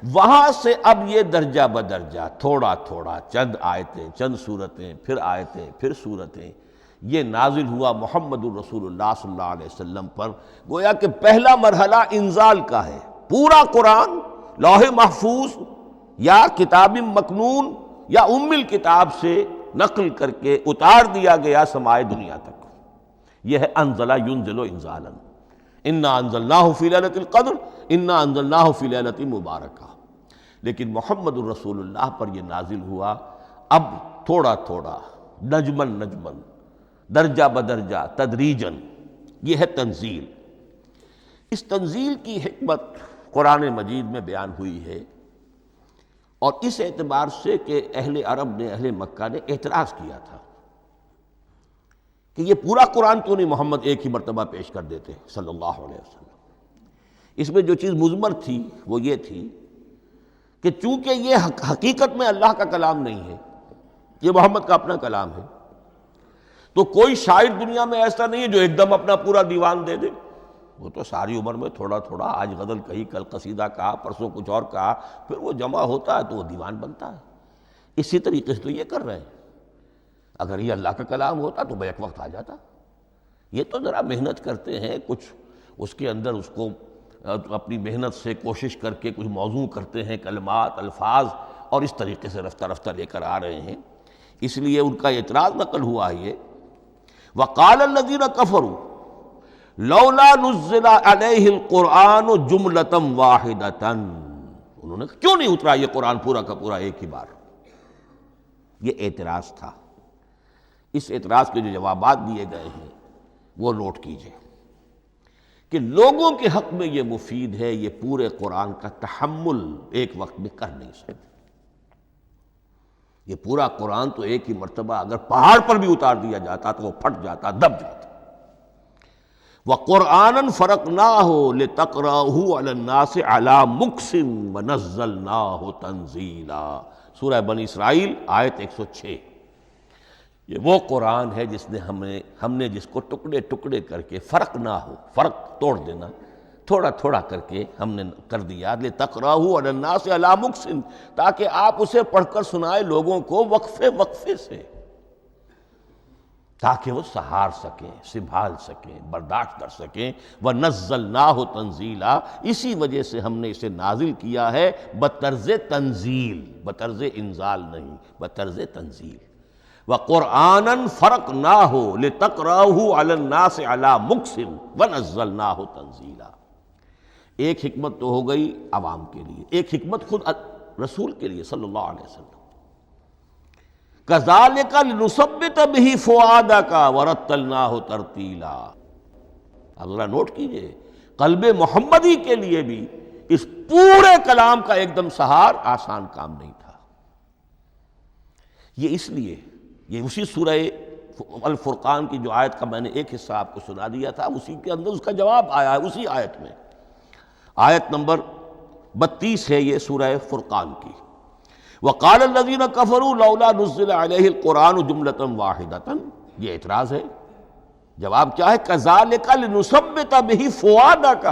Speaker 2: وہاں سے اب یہ درجہ بدرجہ تھوڑا تھوڑا چند آیتیں، چند سورتیں، پھر آیتیں، پھر سورتیں، یہ نازل ہوا محمد الرسول اللہ صلی اللہ علیہ وسلم پر۔ گویا کہ پہلا مرحلہ انزال کا ہے، پورا قرآن لوح محفوظ یا کتاب مکنون یا ام الکتاب سے نقل کر کے اتار دیا گیا سمائے دنیا تک۔ یہ ہے انزل ینزل انزالا، انا انزلناہ فی لیلۃ القدر انا انزلناہ فی لیلۃ مبارکہ۔ لیکن محمد الرسول اللہ پر یہ نازل ہوا اب تھوڑا تھوڑا، نجمن نجمن، درجہ بدرجہ، تدریجاً۔ یہ ہے تنزیل۔ اس تنزیل کی حکمت قرآن مجید میں بیان ہوئی ہے، اور اس اعتبار سے کہ اہل عرب نے، اہل مکہ نے اعتراض کیا تھا کہ یہ پورا قرآن کیوں نہیں محمد ایک ہی مرتبہ پیش کر دیتے صلی اللہ علیہ وسلم۔ اس میں جو چیز مضمر تھی وہ یہ تھی کہ چونکہ یہ حقیقت میں اللہ کا کلام نہیں ہے، یہ محمد کا اپنا کلام ہے، تو کوئی شاعر دنیا میں ایسا نہیں ہے جو ایک دم اپنا پورا دیوان دے دے۔ وہ تو ساری عمر میں تھوڑا تھوڑا، آج غزل کہی، کل قصیدہ کہا، پرسوں کچھ اور کہا، پھر وہ جمع ہوتا ہے تو وہ دیوان بنتا ہے۔ اسی طریقے سے تو یہ کر رہے ہیں۔ اگر یہ اللہ کا کلام ہوتا تو بیک وقت آ جاتا۔ یہ تو ذرا محنت کرتے ہیں، کچھ اس کے اندر اس کو اپنی محنت سے کوشش کر کے کچھ موضوع کرتے ہیں، کلمات، الفاظ، اور اس طریقے سے رفتہ رفتہ لے کر آ رہے ہیں۔ اس لیے ان کا اعتراض نقل ہوا ہے یہ وَقَالَ الَّذِينَ كَفَرُوا لَوْلَا نُزِّلَ عَلَيْهِ الْقُرْآنُ جُمْلَةً وَاحِدَةً، انہوں نے کیوں نہیں اترا یہ قرآن پورا کا پورا ایک ہی بار؟ یہ اعتراض تھا۔ اس اعتراض کے جو جوابات دیے گئے ہیں وہ نوٹ کیجئے کہ لوگوں کے حق میں یہ مفید ہے، یہ پورے قرآن کا تحمل ایک وقت میں کر نہیں سکتے۔ یہ پورا قرآن تو ایک ہی مرتبہ اگر پہاڑ پر بھی اتار دیا جاتا تو وہ پھٹ جاتا، دب جاتا۔ وَقُرْآنًا فَرَقْنَاهُ لِتَقْرَأَهُ عَلَى النَّاسِ عَلَى مُكْثٍ وَنَزَّلْنَاهُ تَنزِيلًا، سورہ بنی اسرائیل آیت 106۔ یہ وہ قرآن ہے جس نے ہم نے جس کو ٹکڑے ٹکڑے کر کے، فرق نہ ہو، فرق توڑ دینا، تھوڑا تھوڑا کر کے ہم نے کر دیا، لِتَقْرَأَهُ عَلَى النَّاسِ عَلَى مُكْثٍ، تاکہ آپ اسے پڑھ کر سنائے لوگوں کو وقفے وقفے سے، تاکہ وہ سہار سکیں، سنبھال سکیں، برداشت کر سکیں۔ وَنَزَّلْنَاهُ تَنزِيلًا، اسی وجہ سے ہم نے اسے نازل کیا ہے بطرز تنزیل، بطرز انزال نہیں، بطرز تنزیل۔ وَقُرْآنًا فَرَقْنَاهُ لِتَقْرَأَهُ عَلَى النَّاسِ عَلَى مُكْثٍ وَنَزَّلْنَاهُ تَنزِيلًا۔ ایک حکمت تو ہو گئی عوام کے لیے، ایک حکمت خود رسول کے لیے صلی اللہ علیہ وسلم۔ كَذَلِكَ لِنُثَبِّتَ بِهِ فُؤَادَكَ وَرَتَّلْنَاهُ تَرْتِيلًا۔ اب ذرا نوٹ کیجئے، قلب محمدی کے لیے بھی اس پورے کلام کا ایک دم سہار آسان کام نہیں تھا۔ یہ اس لیے، یہ اسی سورہ الفرقان کی جو آیت کا میں نے ایک حصہ آپ کو سنا دیا تھا، اسی کے اندر اس کا جواب آیا ہے، اسی آیت میں، آیت نمبر 32 ہے یہ سورہ فرقان کی۔ وَقَالَ الَّذِينَ كَفَرُوا لَوْلَا نُزِّلَ عَلَيْهِ الْقُرْآنُ جُمْلَةً وَاحِدَةً، یہ اعتراض ہے۔ جواب کیا ہے؟ كَذَلِكَ لِنُثَبِّتَ بِهِ فُؤَادَكَ،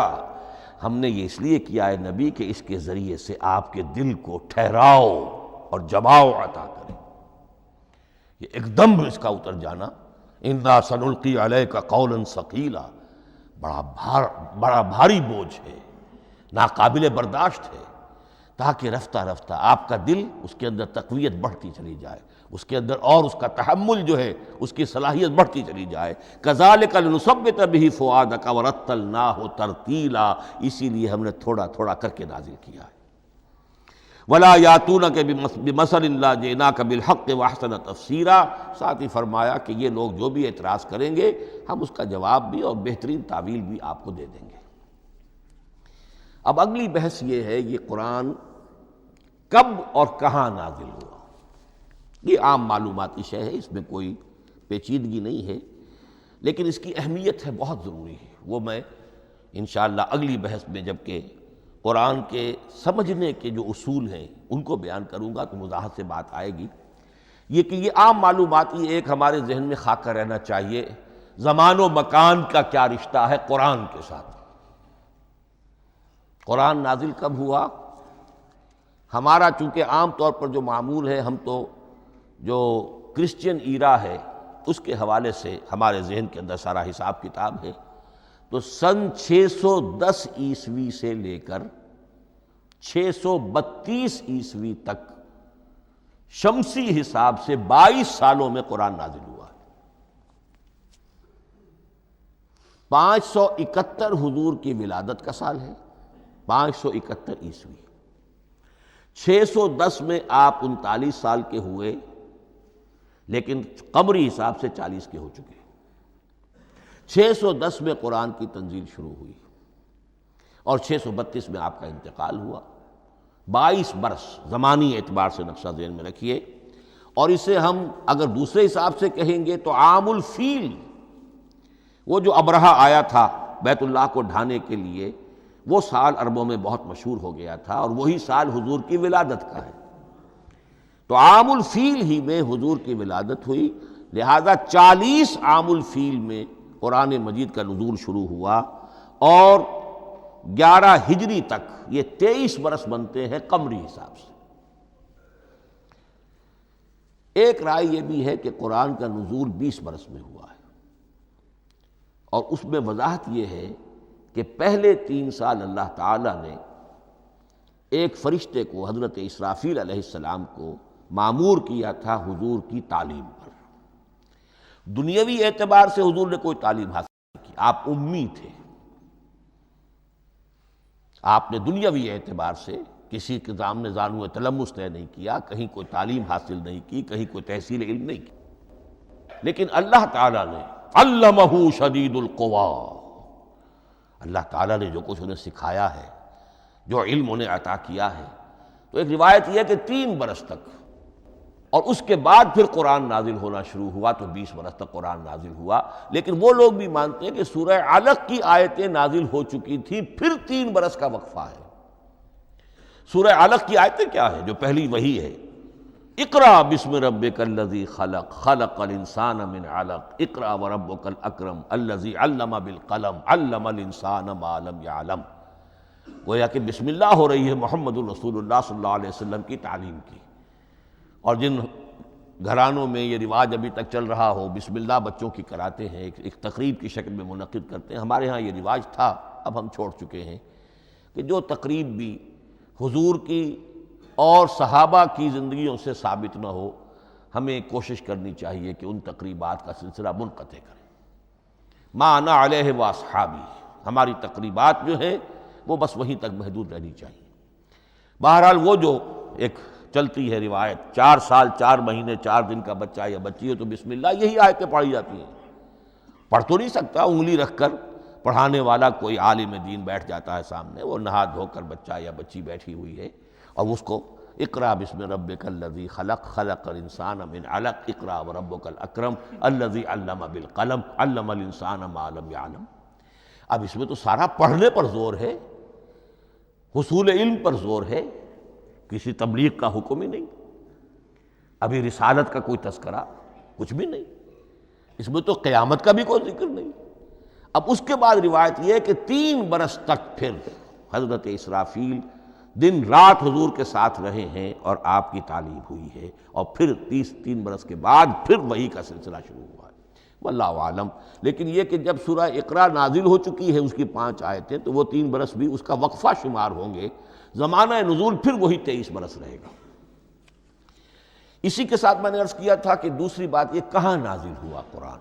Speaker 2: ہم نے یہ اس لیے کیا ہے نبی کہ اس کے ذریعے سے آپ کے دل کو ٹھہراؤ اور جماؤ عطا کریں۔ یہ ایک دم اس کا اتر جانا، اِنَّا سَنُلْقِي عَلَيْكَ قَوْلًا ثَقِيلًا، بڑا بھاری بوجھ ہے، ناقابل برداشت ہے، تاکہ رفتہ رفتہ آپ کا دل، اس کے اندر تقویت بڑھتی چلی جائے، اس کے اندر اور اس کا تحمل جو ہے، اس کی صلاحیت بڑھتی چلی جائے۔ كَذَلِكَ لِنُثَبِّتَ بِهِ فُؤَادَكَ وَرَتَّلْنَاهُ تَرْتِيلًا، اسی لیے ہم نے تھوڑا تھوڑا کر کے نازل کیا ہے۔ ولا یاتونک بمثل الا جئناک بالحق واحسن تفسیرا، ساتھ ہی فرمایا کہ یہ لوگ جو بھی اعتراض کریں گے ہم اس کا جواب بھی اور بہترین تعویل بھی آپ کو دے دیں گے۔ اب اگلی بحث یہ ہے یہ قرآن کب اور کہاں نازل ہوا۔ یہ عام معلوماتی شے ہے، اس میں کوئی پیچیدگی نہیں ہے، لیکن اس کی اہمیت ہے بہت ضروری ہے، وہ میں انشاءاللہ اگلی بحث میں جب کہ قرآن کے سمجھنے کے جو اصول ہیں ان کو بیان کروں گا تو وضاحت سے بات آئے گی۔ یہ کہ یہ عام معلوماتی ایک ہمارے ذہن میں خاکہ رہنا چاہیے، زمان و مکان کا کیا رشتہ ہے قرآن کے ساتھ۔ قرآن نازل کب ہوا؟ ہمارا چونکہ عام طور پر جو معمول ہے، ہم تو جو کرسچین ایرا ہے اس کے حوالے سے ہمارے ذہن کے اندر سارا حساب کتاب ہے، تو سن 610 عیسوی سے لے کر 632 عیسوی تک شمسی حساب سے 22 سالوں میں قرآن نازل ہوا ہے۔ 571 حضور کی ولادت کا سال ہے، 571 عیسوی۔ 610 میں آپ 39 سال کے ہوئے، لیکن قمری حساب سے 40 کے ہو چکے۔ 610 میں قرآن کی تنزیل شروع ہوئی اور 632 میں آپ کا انتقال ہوا۔ 22 برس زمانی اعتبار سے نقشہ ذہن میں رکھیے، اور اسے ہم اگر دوسرے حساب سے کہیں گے تو عام الفیل، وہ جو ابرہہ آیا تھا بیت اللہ کو ڈھانے کے لیے، وہ سال عربوں میں بہت مشہور ہو گیا تھا، اور وہی سال حضور کی ولادت کا ہے، تو عام الفیل ہی میں حضور کی ولادت ہوئی، لہذا 40 عام الفیل میں قرآن مجید کا نزول شروع ہوا، اور 11 ہجری تک یہ 23 برس بنتے ہیں قمری حساب سے۔ ایک رائے یہ بھی ہے کہ قرآن کا نزول 20 برس میں ہوا ہے، اور اس میں وضاحت یہ ہے کہ پہلے 3 سال اللہ تعالیٰ نے ایک فرشتے کو، حضرت اسرافیل علیہ السلام کو مامور کیا تھا حضور کی تعلیم پر۔ دنیاوی اعتبار سے حضور نے کوئی تعلیم حاصل نہیں کی، آپ امی تھے، آپ نے دنیاوی اعتبار سے کسی کے سامنے زانو تلمس طے نہیں کیا، کہیں کوئی تعلیم حاصل نہیں کی، کہیں کوئی تحصیل علم نہیں کی، لیکن اللہ تعالیٰ نے علمہ شدید القوا، اللہ تعالیٰ نے جو کچھ انہیں سکھایا ہے، جو علم انہیں عطا کیا ہے، تو ایک روایت یہ ہے کہ 3 برس تک، اور اس کے بعد پھر قرآن نازل ہونا شروع ہوا تو 20 برس تک قرآن نازل ہوا۔ لیکن وہ لوگ بھی مانتے ہیں کہ سورہ علق کی آیتیں نازل ہو چکی تھی، پھر 3 برس کا وقفہ ہے۔ سورہ علق کی آیتیں کیا ہیں؟ جو پہلی وحی ہے، اقرأ بسم ربک الذی خلق، خلق الانسان من علق، اقرأ وربک الاکرم الذی علم بالقلم، علم الانسان ما لم یعلم۔ گویا کہ بسم اللہ ہو رہی ہے محمد الرسول اللہ صلی اللہ علیہ وسلم کی تعلیم کی، اور جن گھرانوں میں یہ رواج ابھی تک چل رہا ہو، بسم اللہ بچوں کی کراتے ہیں، ایک تقریب کی شکل میں منعقد کرتے ہیں، ہمارے ہاں یہ رواج تھا، اب ہم چھوڑ چکے ہیں، کہ جو تقریب بھی حضور کی اور صحابہ کی زندگیوں سے ثابت نہ ہو، ہمیں کوشش کرنی چاہیے کہ ان تقریبات کا سلسلہ منقطع کریں۔ ما انا علیہ واصحابی، ہماری تقریبات جو ہیں وہ بس وہیں تک محدود رہنی چاہیے۔ بہرحال وہ جو ایک چلتی ہے روایت، 4 سال 4 مہینے 4 دن کا بچہ یا بچی ہے تو بسم اللہ یہی آیتیں پڑھی جاتی ہیں، پڑھ تو نہیں سکتا، انگلی رکھ کر پڑھانے والا کوئی عالم دین بیٹھ جاتا ہے سامنے، وہ نہا دھو کر بچہ یا بچی بیٹھی ہوئی ہے، اور اس کو اقرأ بسم ربک الذی خلق، خلق الانسان من علق، اقرأ وربک الاکرم الذی علم بالقلم، علم الانسان ما لم یعلم۔ اب اس میں تو سارا پڑھنے پر زور ہے، حصول علم پر زور ہے، کسی تبلیغ کا حکم ہی نہیں، ابھی رسالت کا کوئی تذکرہ کچھ بھی نہیں، اس میں تو قیامت کا بھی کوئی ذکر نہیں۔ اب اس کے بعد روایت یہ ہے کہ 3 برس تک پھر حضرت اسرافیل دن رات حضور کے ساتھ رہے ہیں اور آپ کی تعلیم ہوئی ہے، اور پھر 3 برس کے بعد پھر وحی کا سلسلہ شروع ہوا ہے، واللہ عالم۔ لیکن یہ کہ جب سورہ اقرا نازل ہو چکی ہے اس کی 5 آیتیں، تو وہ 3 برس بھی اس کا وقفہ شمار ہوں گے، زمانہ نزول پھر وہی 23 برس رہے گا۔ اسی کے ساتھ میں نے عرض کیا تھا کہ دوسری بات یہ کہاں نازل ہوا قرآن۔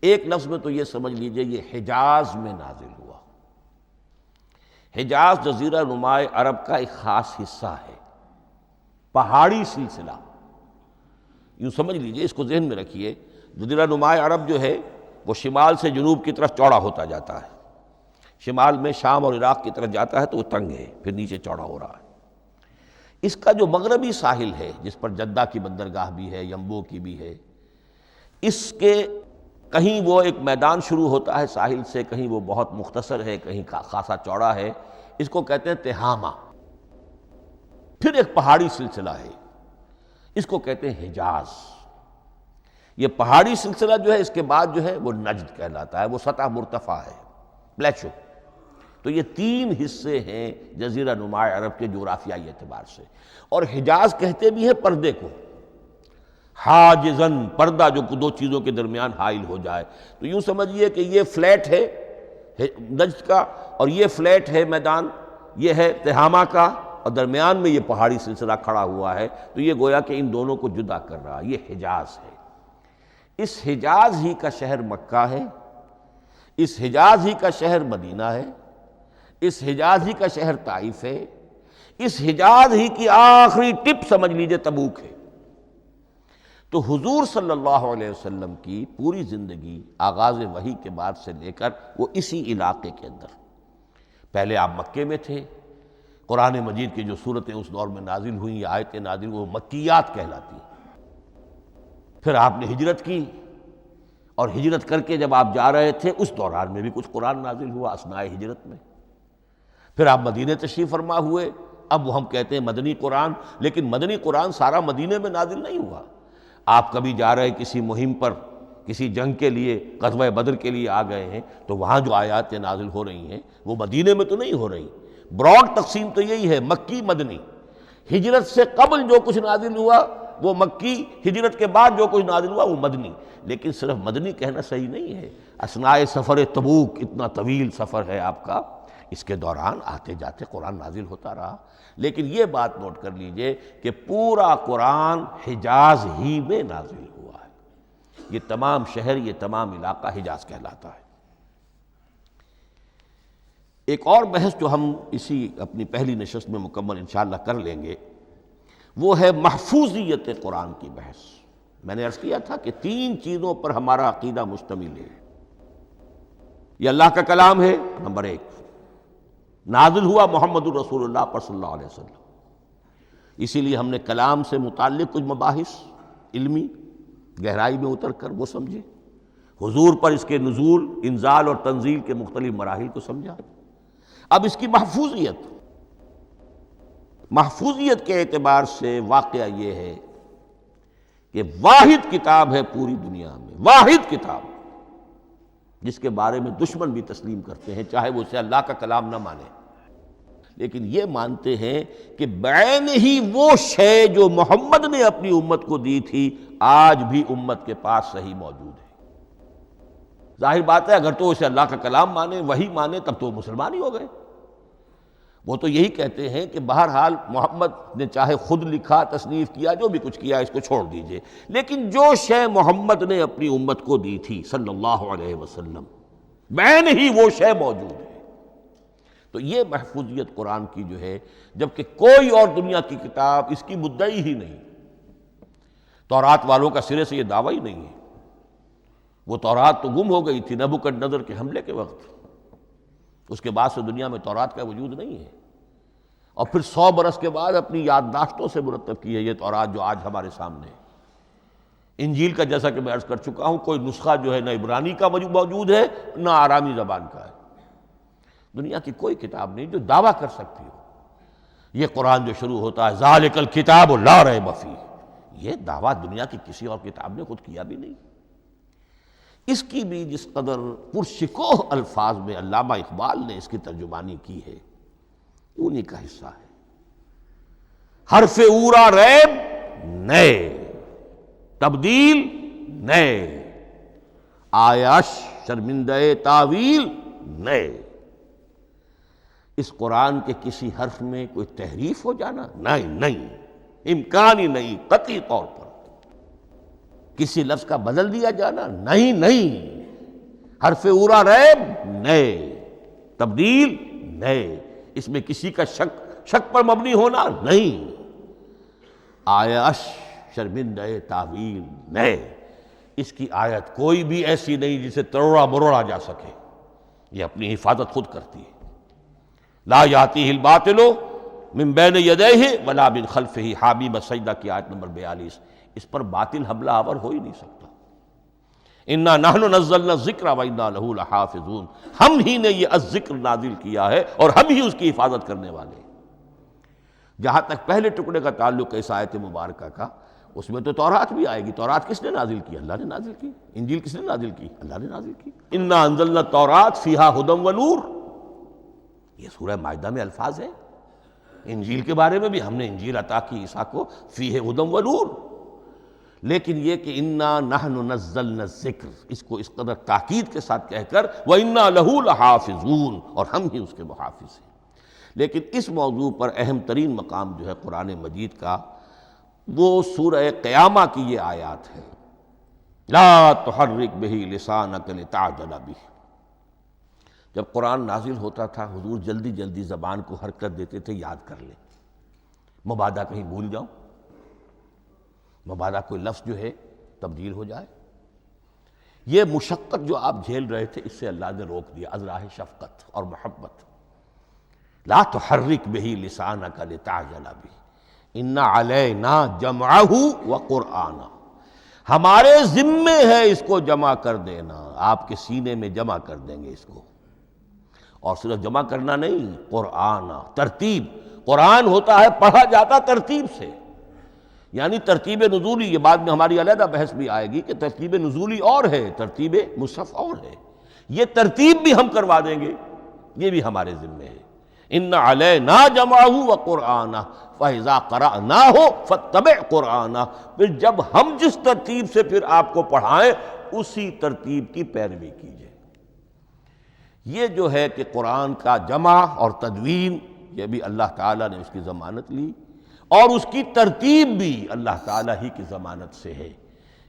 Speaker 2: ایک لفظ میں تو یہ سمجھ لیجئے یہ حجاز میں نازل ہوا۔ حجاز جزیرہ نماء عرب کا ایک خاص حصہ ہے، پہاڑی سلسلہ، یوں سمجھ لیجئے، اس کو ذہن میں رکھیے۔ جزیرہ نماء عرب جو ہے وہ شمال سے جنوب کی طرف چوڑا ہوتا جاتا ہے، شمال میں شام اور عراق کی طرف جاتا ہے تو وہ تنگ ہے، پھر نیچے چوڑا ہو رہا ہے۔ اس کا جو مغربی ساحل ہے جس پر جدہ کی بندرگاہ بھی ہے، ینبو کی بھی ہے، اس کے کہیں وہ ایک میدان شروع ہوتا ہے ساحل سے، کہیں وہ بہت مختصر ہے، کہیں خاصا چوڑا ہے، اس کو کہتے ہیں تہامہ۔ پھر ایک پہاڑی سلسلہ ہے، اس کو کہتے ہیں حجاز۔ یہ پہاڑی سلسلہ جو ہے اس کے بعد جو ہے وہ نجد کہلاتا ہے، وہ سطح مرتفع ہے، پلیٹو۔ تو یہ تین حصے ہیں جزیرہ نماء عرب کے جغرافیائی اعتبار سے، اور حجاز کہتے بھی ہیں پردے کو، حاجزن، پردہ جو دو چیزوں کے درمیان حائل ہو جائے۔ تو یوں سمجھیے کہ یہ فلیٹ ہے نجد کا، اور یہ فلیٹ ہے میدان، یہ ہے تہامہ کا، اور درمیان میں یہ پہاڑی سلسلہ کھڑا ہوا ہے، تو یہ گویا کہ ان دونوں کو جدا کر رہا، یہ حجاز ہے۔ اس حجاز ہی کا شہر مکہ ہے، اس حجاز ہی کا شہر مدینہ ہے، اس حجاز ہی کا شہر طائف ہے، اس حجاز ہی کی آخری ٹپ سمجھ لیجئے تبوک ہے۔ تو حضور صلی اللہ علیہ وسلم کی پوری زندگی آغاز وحی کے بعد سے لے کر وہ اسی علاقے کے اندر، پہلے آپ مکے میں تھے، قرآن مجید کی جو صورتیں اس دور میں نازل ہوئیں، یہ آیتیں نازل وہ مکیات کہلاتی ہیں۔ پھر آپ نے ہجرت کی، اور ہجرت کر کے جب آپ جا رہے تھے اس دوران میں بھی کچھ قرآن نازل ہوا اثناء ہجرت میں۔ پھر آپ مدینے تشریف فرما ہوئے، اب وہ ہم کہتے ہیں مدنی قرآن، لیکن مدنی قرآن سارا مدینے میں نازل نہیں ہوا۔ آپ کبھی جا رہے کسی مہم پر، کسی جنگ کے لیے، غزوہ بدر کے لیے آ گئے ہیں، تو وہاں جو آیات نازل ہو رہی ہیں وہ مدینے میں تو نہیں ہو رہی۔ براڈ تقسیم تو یہی ہے، مکی مدنی۔ ہجرت سے قبل جو کچھ نازل ہوا وہ مکی، ہجرت کے بعد جو کچھ نازل ہوا وہ مدنی۔ لیکن صرف مدنی کہنا صحیح نہیں ہے، اثناء سفر تبوک، اتنا طویل سفر ہے آپ کا، اس کے دوران آتے جاتے قرآن نازل ہوتا رہا۔ لیکن یہ بات نوٹ کر لیجئے کہ پورا قرآن حجاز ہی میں نازل ہوا ہے، یہ تمام شہر، یہ تمام علاقہ حجاز کہلاتا ہے۔ ایک اور بحث جو ہم اسی اپنی پہلی نشست میں مکمل انشاءاللہ کر لیں گے، وہ ہے محفوظیت قرآن کی بحث۔ میں نے عرض کیا تھا کہ تین چیزوں پر ہمارا عقیدہ مشتمل ہے۔ یہ اللہ کا کلام ہے، نمبر ایک، نازل ہوا محمد الرسول اللہ پر صلی اللہ علیہ وسلم، اسی لیے ہم نے کلام سے متعلق کچھ مباحث علمی گہرائی میں اتر کر وہ سمجھے، حضور پر اس کے نزول، انزال اور تنزیل کے مختلف مراحل کو سمجھا۔ اب اس کی محفوظیت کے اعتبار سے واقعہ یہ ہے کہ واحد کتاب ہے پوری دنیا میں، واحد کتاب جس کے بارے میں دشمن بھی تسلیم کرتے ہیں، چاہے وہ اسے اللہ کا کلام نہ مانے، لیکن یہ مانتے ہیں کہ بعین ہی وہ شے جو محمد نے اپنی امت کو دی تھی آج بھی امت کے پاس صحیح موجود ہے۔ ظاہر بات ہے اگر تو اسے اللہ کا کلام مانے، وہی مانے، تب تو مسلمان ہی ہو گئے۔ وہ تو یہی کہتے ہیں کہ بہرحال محمد نے چاہے خود لکھا، تصنیف کیا، جو بھی کچھ کیا، اس کو چھوڑ دیجئے، لیکن جو شے محمد نے اپنی امت کو دی تھی صلی اللہ علیہ وسلم، بعین ہی وہ شے موجود ہے۔ تو یہ محفوظیت قرآن کی جو ہے، جبکہ کوئی اور دنیا کی کتاب اس کی مدعی ہی نہیں۔ تورات والوں کا سرے سے یہ دعویٰ ہی نہیں ہے، وہ تورات تو گم ہو گئی تھی نبوکدنضر کے حملے کے وقت، اس کے بعد سے دنیا میں تورات کا وجود نہیں ہے، اور پھر 100 برس کے بعد اپنی یادداشتوں سے مرتب کی ہے یہ تورات جو آج ہمارے سامنے ہے۔ انجیل کا جیسا کہ میں عرض کر چکا ہوں، کوئی نسخہ جو ہے نہ عبرانی کا موجود ہے نہ آرامی زبان کا ہے، دنیا کی کوئی کتاب نہیں جو دعویٰ کر سکتی ہو۔ یہ قرآن جو شروع ہوتا ہے ذالک الکتاب لا ریب فیہ، یہ دعویٰ دنیا کی کسی اور کتاب نے خود کیا بھی نہیں۔ اس کی بھی جس قدر پرشکوہ الفاظ میں علامہ اقبال نے اس کی ترجمانی کی ہے، انہی کا حصہ ہے۔ حرف اورا ریب نئے، تبدیل نئے، آیاش شرمندہ تعویل نئے۔ اس قرآن کے کسی حرف میں کوئی تحریف ہو جانا نہیں، امکان ہی نہیں، قطعی طور پر کسی لفظ کا بدل دیا جانا نہیں، حرف اورا ریب نئے، تبدیل نئے۔ اس میں کسی کا شک پر مبنی ہونا نہیں، آیش شرمندہ تعویل نئے، اس کی آیت کوئی بھی ایسی نہیں جسے تروڑا مروڑا جا سکے، یہ اپنی حفاظت خود کرتی ہے۔ لا یاتیہ الباطل من بین یدیہ ولا من خلفہ، حامیم سجدہ کی آیت نمبر 42، اس پر باطل حملہ آور ہو ہی نہیں سکتا۔ انا نحن نزلنا الذکر وانا لہ لحافظون، ہم ہی نے یہ الذکر نازل کیا ہے اور ہم ہی اس کی حفاظت کرنے والے ہیں۔ جہاں تک پہلے ٹکڑے کا تعلق ہے اس آیت مبارکہ کا، اس میں تو تورات بھی آئے گی۔ تورات کس نے نازل کی؟ اللہ نے نازل کی۔ انجیل کس نے نازل کی؟ اللہ نے نازل کی۔ انا انزلنا التوراۃ فیہا ھدی ونور، یہ سورہ مائدہ میں الفاظ ہیں۔ انجیل کے بارے میں بھی ہم نے انجیل عطا کی عیسیٰ کو، فیہ ھدی ونور، لیکن یہ کہ انا نحن نزلنا الذکر، اس کو اس قدر تاکید کے ساتھ کہہ کر وَإِنَّا لَهُ لَحَافِظُونَ، اور ہم ہی اس کے محافظ ہیں۔ لیکن اس موضوع پر اہم ترین مقام جو ہے قرآن مجید کا، وہ سورہ قیامہ کی یہ آیات ہے، لا تحرک بہ لسانک لتعجل بہ۔ جب قرآن نازل ہوتا تھا حضور جلدی جلدی زبان کو حرکت دیتے تھے، یاد کر لیں، مبادا کہیں بھول جاؤں، مبادا کوئی لفظ جو ہے تبدیل ہو جائے۔ یہ مشقت جو آپ جھیل رہے تھے، اس سے اللہ نے روک دیا از راہ شفقت اور محبت۔ لا تحرک بہ لسانک لتعجل بہ ان علینا جمعہ وقرآنہ، ہمارے ذمے ہے اس کو جمع کر دینا، آپ کے سینے میں جمع کر دیں گے اس کو۔ اور صرف جمع کرنا نہیں، قرآن، ترتیب۔ قرآن ہوتا ہے پڑھا جاتا ترتیب سے، یعنی ترتیب نزولی۔ یہ بعد میں ہماری علیحدہ بحث بھی آئے گی کہ ترتیب نزولی اور ہے، ترتیب مصحف اور ہے، یہ ترتیب بھی ہم کروا دیں گے، یہ بھی ہمارے ذمے ہے۔ ان علینا جمعہ وقرآنہ فاذا قرأناہ فاتبع قرآنہ، پھر جب ہم جس ترتیب سے پھر آپ کو پڑھائیں اسی ترتیب کی پیروی کیجیے۔ یہ جو ہے کہ قرآن کا جمع اور تدوین، یہ بھی اللہ تعالیٰ نے اس کی ضمانت لی، اور اس کی ترتیب بھی اللہ تعالیٰ ہی کی ضمانت سے ہے۔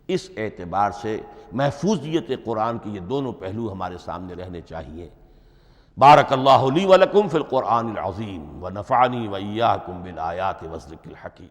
Speaker 2: اس اعتبار سے محفوظیت قرآن کے یہ دونوں پہلو ہمارے سامنے رہنے چاہیے۔ بارک اللہ لی ولکم فی القرآن العظیم ونفعنی وإیاکم بالآیات والذکر الحکیم۔